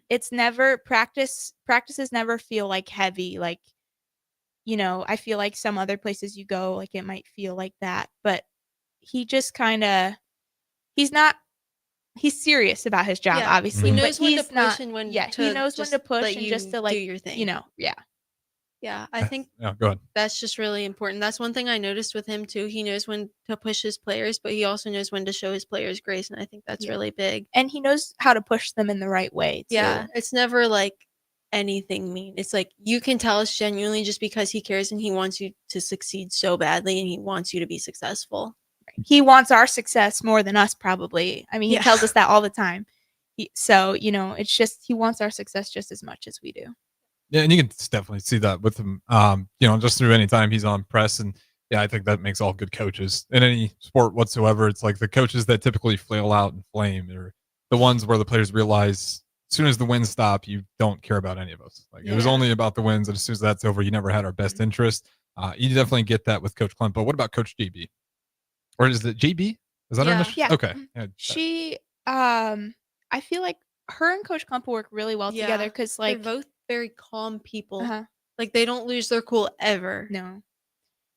I: It's never practices never feel like heavy. Like, I feel like some other places you go, like it might feel like that. But he just kind of he's serious about his job,
H: Yeah.
I: obviously.
H: He
I: but
H: knows when to
I: he's
H: push
I: not,
H: and when
I: yeah,
H: to
I: he knows when
H: just
I: to push
H: let
I: and
H: you
I: just to like
H: do your thing.
I: yeah.
H: Yeah, I think
G: Yeah, go ahead.
H: that's just really important. That's one thing I noticed with him too. He knows when to push his players, but he also knows when to show his players grace, and I think that's
I: Yeah.
H: really big.
I: And he knows how to push them in the right way too.
H: Yeah, it's never like anything mean. It's like you can tell it's genuinely just because he cares and he wants you to succeed so badly and he wants you to be successful.
I: He wants our success more than us, probably. I mean, he
H: Yeah.
I: tells us that all the time. So, it's just he wants our success just as much as we do.
G: Yeah, and you can definitely see that with him. Just through any time he's on press, and yeah, I think that makes all good coaches in any sport whatsoever. It's like the coaches that typically flail out and flame, or the ones where the players realize as soon as the wins stop, you don't care about any of us. Like it was only about the wins, and as soon as that's over, you never had our best interest. You definitely get that with Coach Klempa. What about Coach JB? Or is it JB? Is that her initial?
I: Yeah.
G: Okay. Yeah.
I: She, I feel like her and Coach Klempa work really well together because, like,
H: they're both very calm people.
I: Uh-huh.
H: Like they don't lose their cool ever.
I: No.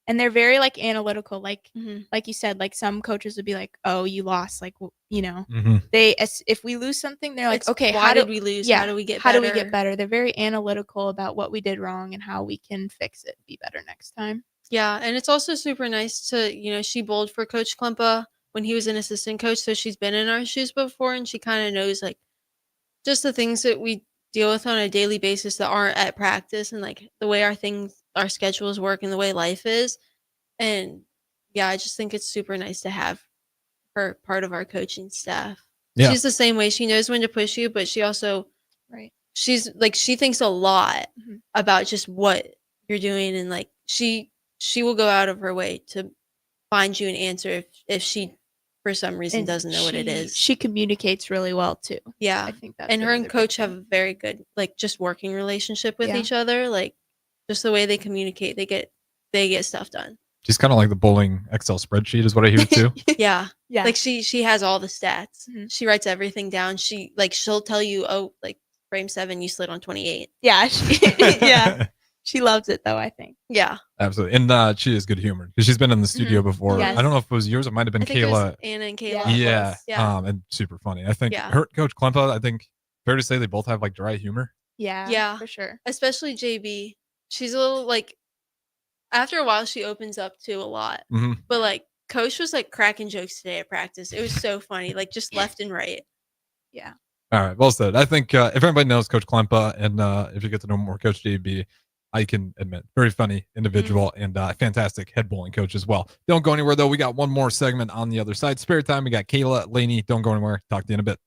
I: And they're very like analytical. Like you said, like some coaches would be like, "Oh, you lost." Like, if we lose something, they're like,
H: It's,
I: "Okay,
H: why
I: how
H: did we lose?
I: Yeah,
H: How do we get
I: how do we
H: better?"
I: get better?" They're very analytical about what we did wrong and how we can fix it, be better next time.
H: Yeah, and it's also super nice to, she bowled for Coach Klempa when he was an assistant coach, so she's been in our shoes before, and she kind of knows like just the things that we deal with on a daily basis that aren't at practice, and like the way our schedules work, and the way life is. And yeah, I just think it's super nice to have her part of our coaching staff.
G: Yeah.
H: She's the same way. She knows when to push you, but she also she's like she thinks a lot about just what you're doing, and like she will go out of her way to find you an answer if she for some reason
I: And
H: doesn't know what it is.
I: She communicates really well too.
H: Yeah.
I: I think that's
H: and her and
I: another big
H: coach
I: thing.
H: have a very good like just working relationship with
I: Yeah.
H: each other. Like just the way they communicate, they get stuff done.
G: She's kind of like the bowling Excel spreadsheet, is what I hear too.
H: Yeah.
I: Yeah.
H: Like she has all the stats. She writes everything down. She'll tell you, oh, like frame 7, you slid on 28.
I: Yeah, yeah. She loves it though, I think.
H: Yeah.
G: Absolutely. And she is good humored because she's been in the studio before.
I: Yes.
G: I don't know if it was yours. It might have been
H: I think it was
G: Kayla.
H: Anna and Kayla.
I: Yeah.
G: Yeah. And super funny. I think
H: Yeah.
G: her Coach Klempa, I think fair to say they both have like dry humor.
I: Yeah.
H: Yeah.
I: For sure.
H: Especially JB. She's a little like after a while she opens up to a lot. But like Coach was like cracking jokes today at practice. It was so funny, like just left and right.
I: Yeah.
G: All right. Well said. I think if everybody knows Coach Klempa and if you get to know more Coach JB, I can admit, very funny individual and fantastic head bowling coach as well. Don't go anywhere, though. We got one more segment on the other side. Spare time. We got Kayla Lani. Don't go anywhere. Talk to you in a bit.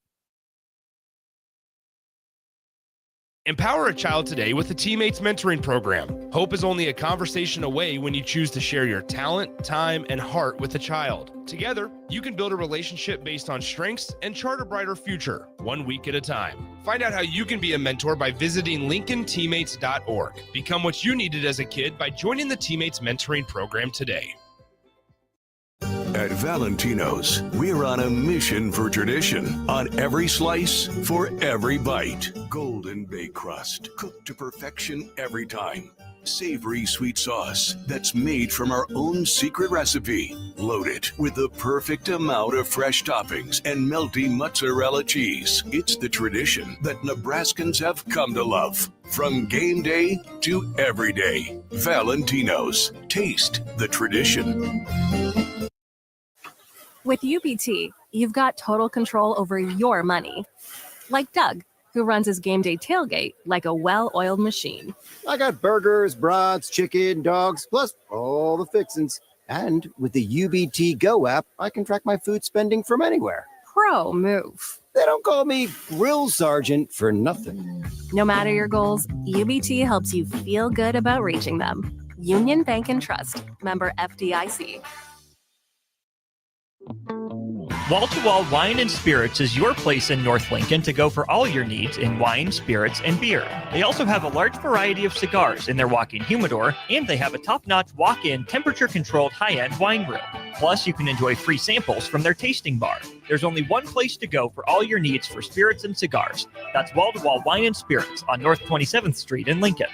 D: Empower a child today with the Teammates Mentoring Program. Hope is only a conversation away when you choose to share your talent, time, and heart with a child. Together, you can build a relationship based on strengths and chart a brighter future, 1 week at a time. Find out how you can be a mentor by visiting LincolnTeammates.org. Become what you needed as a kid by joining the Teammates Mentoring Program today.
Q: At Valentino's, we're on a mission for tradition. On every slice, for every bite. Golden baked crust, cooked to perfection every time. Savory sweet sauce that's made from our own secret recipe. Loaded with the perfect amount of fresh toppings and melty mozzarella cheese. It's the tradition that Nebraskans have come to love. From game day to every day. Valentino's. Taste the tradition.
R: With UBT, you've got total control over your money. Like Doug, who runs his game day tailgate like a well-oiled machine.
S: I got burgers, brats, chicken, dogs, plus all the fixins. And with the UBT Go app, I can track my food spending from anywhere.
R: Pro move.
S: They don't call me Grill Sergeant for nothing.
R: No matter your goals, UBT helps you feel good about reaching them. Union Bank and Trust. Member FDIC.
K: Wall to Wall Wine and Spirits is your place in North Lincoln to go for all your needs in wine, spirits, and beer. They also have a large variety of cigars in their walk-in humidor, and they have a top-notch walk-in temperature-controlled high-end wine room. Plus, you can enjoy free samples from their tasting bar. There's only one place to go for all your needs for spirits and cigars. That's Wall to Wall Wine and Spirits on North 27th Street in Lincoln.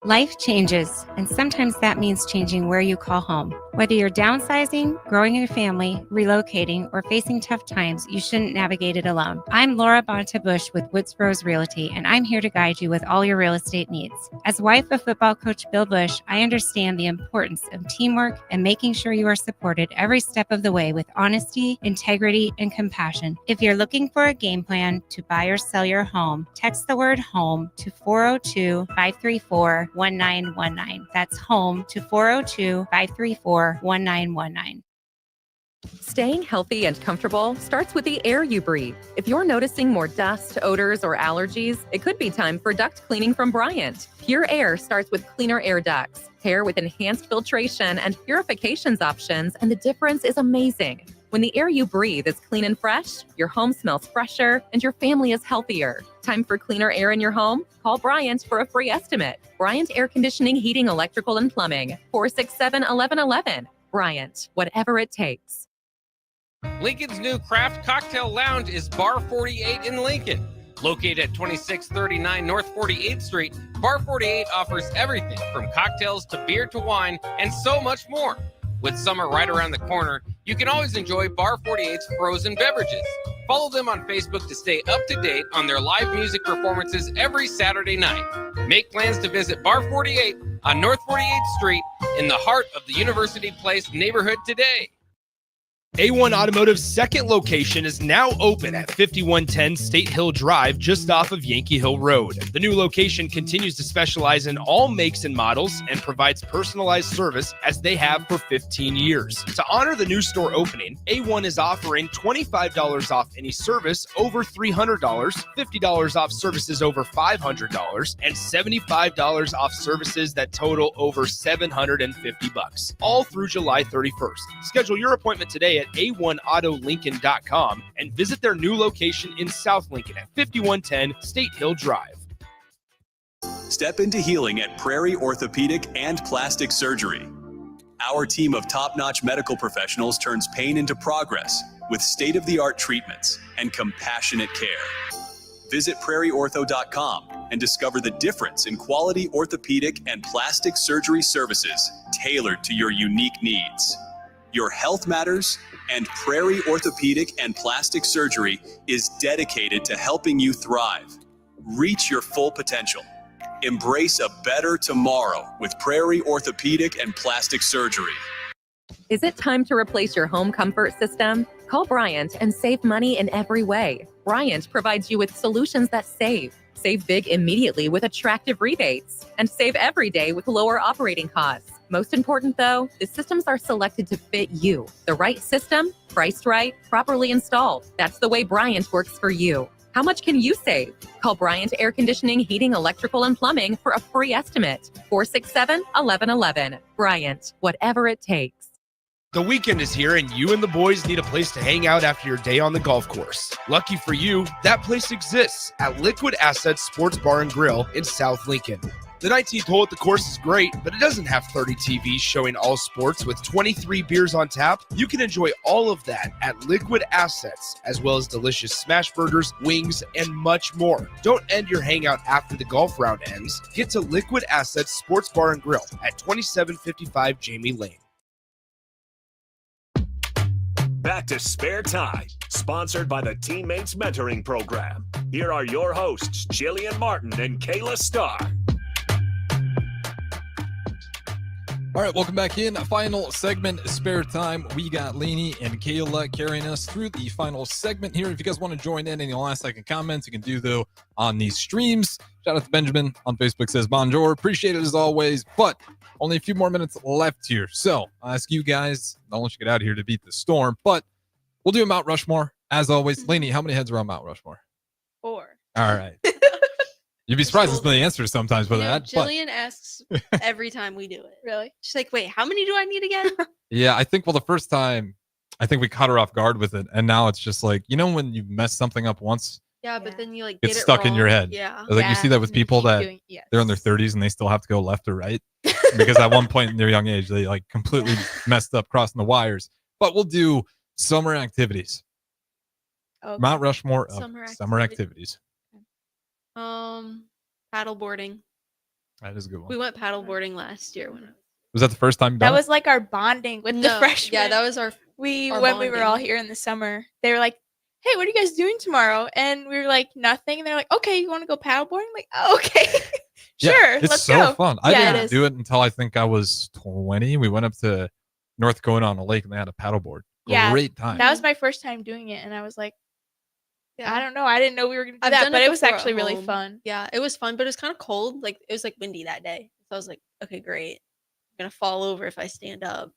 A: Life changes, and sometimes that means changing where you call home. Whether you're downsizing, growing a family, relocating, or facing tough times, you shouldn't navigate it alone. I'm Laura Bonta-Bush with Woods Bros Realty, and I'm here to guide you with all your real estate needs. As wife of football coach Bill Bush, I understand the importance of teamwork and making sure you are supported every step of the way with honesty, integrity, and compassion. If you're looking for a game plan to buy or sell your home, text the word HOME to 402-534-1919. That's HOME to 402-534-1919.
B: Staying healthy and comfortable starts with the air you breathe. If you're noticing more dust, odors, or allergies, it could be time for duct cleaning from Bryant. Pure Air starts with cleaner air ducts, pair with enhanced filtration and purifications options, and the difference is amazing. When the air you breathe is clean and fresh, your home smells fresher and your family is healthier. Time for cleaner air in your home? Call Bryant for a free estimate. Bryant Air Conditioning, Heating, Electrical, and Plumbing. 467-1111. Bryant, whatever it takes.
C: Lincoln's new craft cocktail lounge is Bar 48 in Lincoln. Located at 2639 North 48th Street, Bar 48 offers everything from cocktails to beer to wine and so much more. With summer right around the corner, you can always enjoy Bar 48's frozen beverages. Follow them on Facebook to stay up to date on their live music performances every Saturday night. Make plans to visit Bar 48 on North 48th Street in the heart of the University Place neighborhood today.
D: A1 Automotive's second location is now open at 5110 State Hill Drive, just off of Yankee Hill Road. The new location continues to specialize in all makes and models and provides personalized service as they have for 15 years. To honor the new store opening, A1 is offering $25 off any service over $300, $50 off services over $500, and $75 off services that total over $750, all through July 31st. Schedule your appointment today at a1autolincoln.com and visit their new location in South Lincoln at 5110 State Hill Drive.
E: Step into healing at Prairie Orthopedic and Plastic Surgery. Our team of top-notch medical professionals turns pain into progress with state-of-the-art treatments and compassionate care. Visit prairieortho.com and discover the difference in quality orthopedic and plastic surgery services tailored to your unique needs. Your health matters, and Prairie Orthopedic and Plastic Surgery is dedicated to helping you thrive. Reach your full potential. Embrace a better tomorrow with Prairie Orthopedic and Plastic Surgery.
B: Is it time to replace your home comfort system? Call Bryant and save money in every way. Bryant provides you with solutions that save. Save big immediately with attractive rebates, and save every day with lower operating costs. Most important though, the systems are selected to fit you. The right system, priced right, properly installed. That's the way Bryant works for you. How much can you save? Call Bryant Air Conditioning, Heating, Electrical, and Plumbing for a free estimate. 467-1111. Bryant, whatever it takes.
D: The weekend is here and you and the boys need a place to hang out after your day on the golf course. Lucky for you, that place exists at Liquid Assets Sports Bar and Grill in South Lincoln. The 19th hole at the course is great, but it doesn't have 30 TVs showing all sports with 23 beers on tap. You can enjoy all of that at Liquid Assets, as well as delicious smash burgers, wings, and much more. Don't end your hangout after the golf round ends. Get to Liquid Assets Sports Bar and Grill at 2755 Jamie Lane.
F: Back to Spare Time, sponsored by the Teammates Mentoring Program. Here are your hosts, Jillian Martin and Kayla Starr.
G: All right, welcome back in. Final segment, Spare Time. We got Lani and Kayla carrying us through the final segment here. If you guys want to join in any last-second comments, you can do, though, on these streams. Shout out to Benjamin on Facebook, says, bonjour. Appreciate it as always, but only a few more minutes left here. So I'll ask you guys, I'll let you get out of here to beat the storm, but we'll do a Mount Rushmore, as always. Lani, how many heads are on Mount Rushmore?
I: 4.
G: All right. You'd be surprised at the answers sometimes for that. But
H: Jillian asks every time we do it.
I: Really?
H: She's like, wait, how many do I need again?
G: yeah, I think, well, the first time, I think we caught her off guard with it. And now it's just like, when you mess something up once,
H: Yeah, but then you like
G: it's
H: get it
G: stuck in your
H: wrong.
G: head.
H: Yeah.
G: Like you see that with people that they're in their 30s and they still have to go left or right because at one point in their young age they like completely messed up crossing the wires. But we'll do summer activities.
I: Okay.
G: Mount Rushmore of
H: Summer
G: summer activities.
H: Paddleboarding.
G: That is a good one.
H: We went paddleboarding last year when
G: Was that the first time you
I: That
G: done it?
I: was like our bonding with the freshmen.
H: Yeah, that was our
I: when
H: our
I: we were all
H: bonding.
I: here in the summer. They were like, "Hey, what are you guys doing tomorrow?" And we were like, "Nothing." And they're like, "Okay, you want to go paddleboarding?" I'm like, "Oh, okay,
G: Yeah,
I: sure,
G: it's
I: let's
G: so
I: go."
G: fun. I
I: Yeah,
G: didn't do it until I think I was 20. We went up to North Dakota on a lake and they had a paddleboard.
I: Yeah,
G: Great time.
I: That was my first time doing it, and I was like,
H: Yeah.
I: I don't know. I didn't know we were gonna do
H: I've
I: that,
H: done
I: but it was
H: before at
I: actually really
H: home.
I: fun.
H: Yeah, it was fun, but it was kind of cold. Like it was like windy that day. So I was like, okay, great. I'm gonna fall over if I stand up.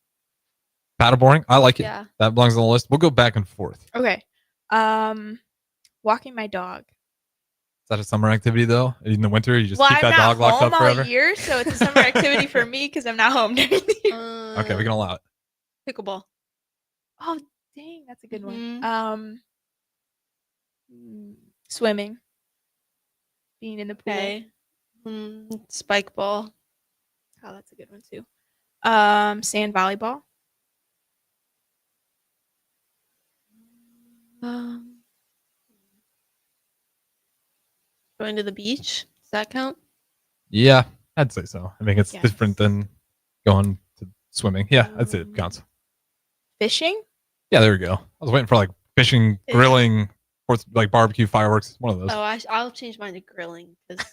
G: Paddleboarding, I like it.
H: Yeah.
G: That belongs on the list. We'll go back and forth.
I: Okay, walking my dog.
G: Is that a summer activity though? In the winter, you just
I: Well,
G: keep
I: I'm
G: that
I: not
G: dog locked
I: home
G: up forever?
I: all year, so it's a summer activity for me because I'm not home during the year.
G: Okay, we can allow it.
H: Pickleball.
I: Oh, dang, that's a good one.
H: Mhm.
I: Swimming. Being in the pool.
H: Okay. Spike ball.
I: Oh, that's a good one too. Sand volleyball.
H: Going to the beach. Does that count?
G: Yeah, I'd say so. I mean, it's
I: Yes.
G: different than going to swimming. Yeah, I'd say it counts.
I: Fishing.
G: Yeah, there we go. I was waiting for like fishing, grilling, or like barbecue, fireworks. One of those.
H: Oh, I'll change mine to grilling because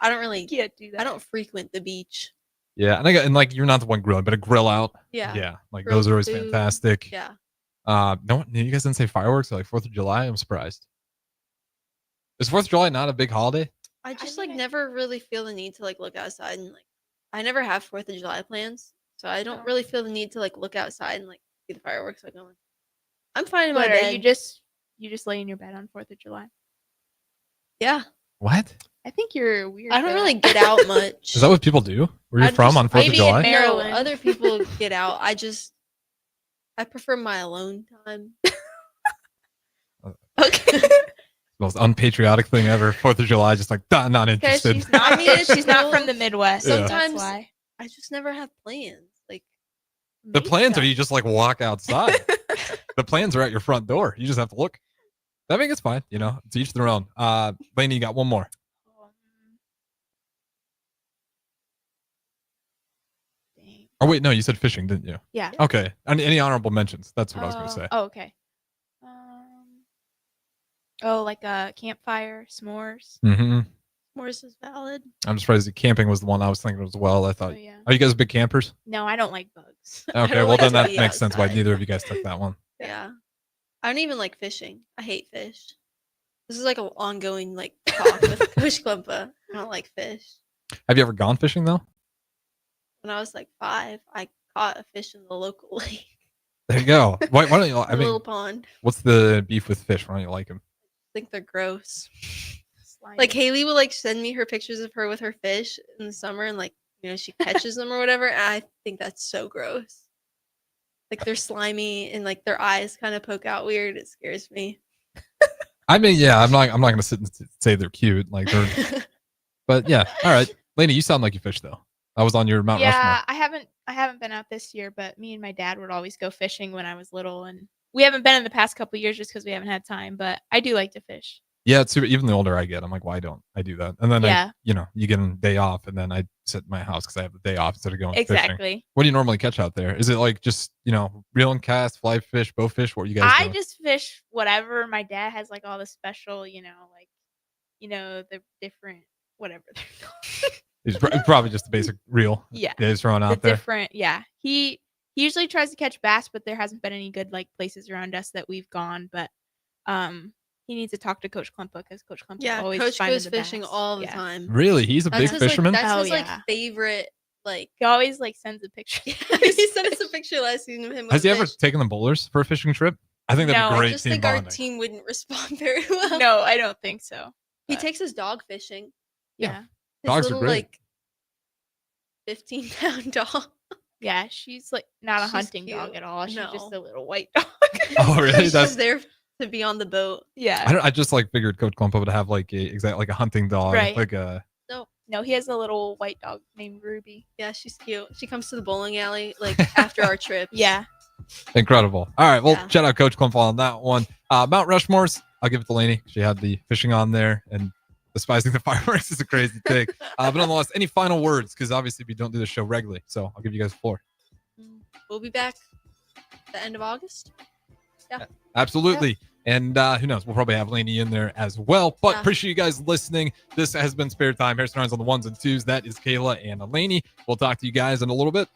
H: I don't really
I: Can't do that.
H: I don't frequent the beach.
G: Yeah, and like you're not the one grilling, but a grill out.
H: Yeah.
G: Yeah, like
H: Grilled
G: those are always
H: food.
G: fantastic.
H: Yeah.
G: No, you guys didn't say fireworks or like 4th of July. I'm surprised. Is 4th of July not a big holiday?
H: I just like never really feel the need to like look outside and like I never have 4th of July plans, so I don't really feel the need to like look outside and like see the fireworks like going. I'm fine in my
I: What
H: bed.
I: are you just lay in your bed on 4th of July?
H: Yeah.
G: What?
I: I think you're weird.
H: I don't
I: though.
H: really get out much.
G: Is that what people do? Where you
H: I'm
G: from
H: just-
G: on 4th of
H: maybe
G: July?
H: in
I: Maryland.
H: No, other people get out. I prefer my alone time.
I: Okay.
G: Most unpatriotic thing ever. 4th of July, just like not
I: Because
G: interested.
I: she's not.
H: I mean, it's
I: she's not
H: cool.
I: from the Midwest.
G: Yeah.
I: That's
H: Sometimes
I: why.
H: I just never have plans. Like
G: The plans are you just like walk outside. The plans are at your front door. You just have to look. I think it's fine. To each their own. Lainey, you got one more. Oh wait, no, you said fishing, didn't you?
I: Yeah.
G: Okay. Any honorable mentions? That's what I was gonna say.
I: Oh, okay. Like a campfire, s'mores.
G: Mm-hmm.
H: s'mores is valid.
G: I'm surprised that camping was the one I was thinking as well. I thought.
I: yeah.
G: Are you guys big campers?
I: No, I don't like bugs. I
G: Okay,
I: don't
G: well
I: like
G: then
I: to
G: that
I: be
G: makes sense why
I: outside.
G: neither of you guys took that one.
H: Yeah. I don't even like fishing. I hate fish. This is like an ongoing like talk with Coach Klumpa. I don't like fish.
G: Have you ever gone fishing though?
H: When I was like 5, I caught a fish in the local lake.
G: There you go. Why don't you?
H: A little pond.
G: What's the beef with fish? Why don't you like them?
H: I think they're gross. Like Haley will like send me her pictures of her with her fish in the summer and like she catches them or whatever. And I think that's so gross. Like they're slimy and like their eyes kind of poke out weird. It scares me.
G: I mean, yeah, I'm not gonna sit and say they're cute, like they're. But yeah, all right, Lainey, you sound like you fish though. I was on your Mount Rushmore.
I: Yeah, I haven't been out this year, but me and my dad would always go fishing when I was little, and we haven't been in the past couple of years just because we haven't had time. But I do like to fish.
G: Yeah, it's super, even the older I get, I'm like, why don't I do that? And then
I: Yeah.
G: you get a day off, and then I sit in my house because I have the day off instead of going fishing.
I: Exactly.
G: What do you normally catch out there? Is it like just reel and cast, fly fish, bow fish? What are you guys
I: I
G: doing?
I: just fish whatever. My dad has like all the special, the different whatever they're called.
G: It's probably just the basic reel.
I: Yeah.
G: That he's throwing
I: The
G: out there.
I: different, yeah. He usually tries to catch bass, but there hasn't been any good like places around us that we've gone. But he needs to talk to Coach Klumpa because Coach Klumpa
H: Yeah,
I: always
H: Coach
I: finding
H: goes
I: the
H: fishing
I: bass.
H: all the
I: Yeah.
H: time.
G: Really? He's a big
H: his,
G: fisherman?
H: Like, that's
I: Oh,
H: his
I: yeah.
H: like favorite. Like
I: He always like sends a picture.
H: he sent us a picture last season of him.
G: Has he
H: with
G: ever
H: fish.
G: taken the bowlers for a fishing trip? I think that'd be
I: No,
G: great
H: I just
G: team
H: think our
G: bonding.
H: team wouldn't respond very well.
I: No, I don't think so.
H: He takes his dog fishing.
I: Yeah.
G: Dogs
H: His
G: are
H: little,
G: great.
H: like 15-pound dog.
I: Yeah, she's like not a
H: She's
I: hunting
H: cute.
I: dog at all. She's just
H: No.
I: a little white dog.
G: Oh, really?
H: She's
G: That's
H: just there to be on the boat.
I: Yeah.
G: I just like figured Coach Klumpa would have like a hunting dog,
I: Right.
G: like a.
I: No, he has a little white dog named Ruby.
H: Yeah, she's cute. She comes to the bowling alley like after our trip.
I: Yeah.
G: Incredible. All right. Well,
H: Yeah.
G: shout out Coach Klumpa on that one. Mount Rushmore's, I'll give it to Lani. She had the fishing on there, and despising the fireworks is a crazy take. But nonetheless, any final words? Because obviously we don't do the show regularly. So I'll give you guys the floor.
H: We'll be back the end of August. Yeah.
G: Absolutely. And who knows? We'll probably have Lani in there as well. But
H: Yeah.
G: appreciate you guys listening. This has been Spare Time. Harrison Irons on the 1s and 2s. That is Kayla and Lani. We'll talk to you guys in a little bit.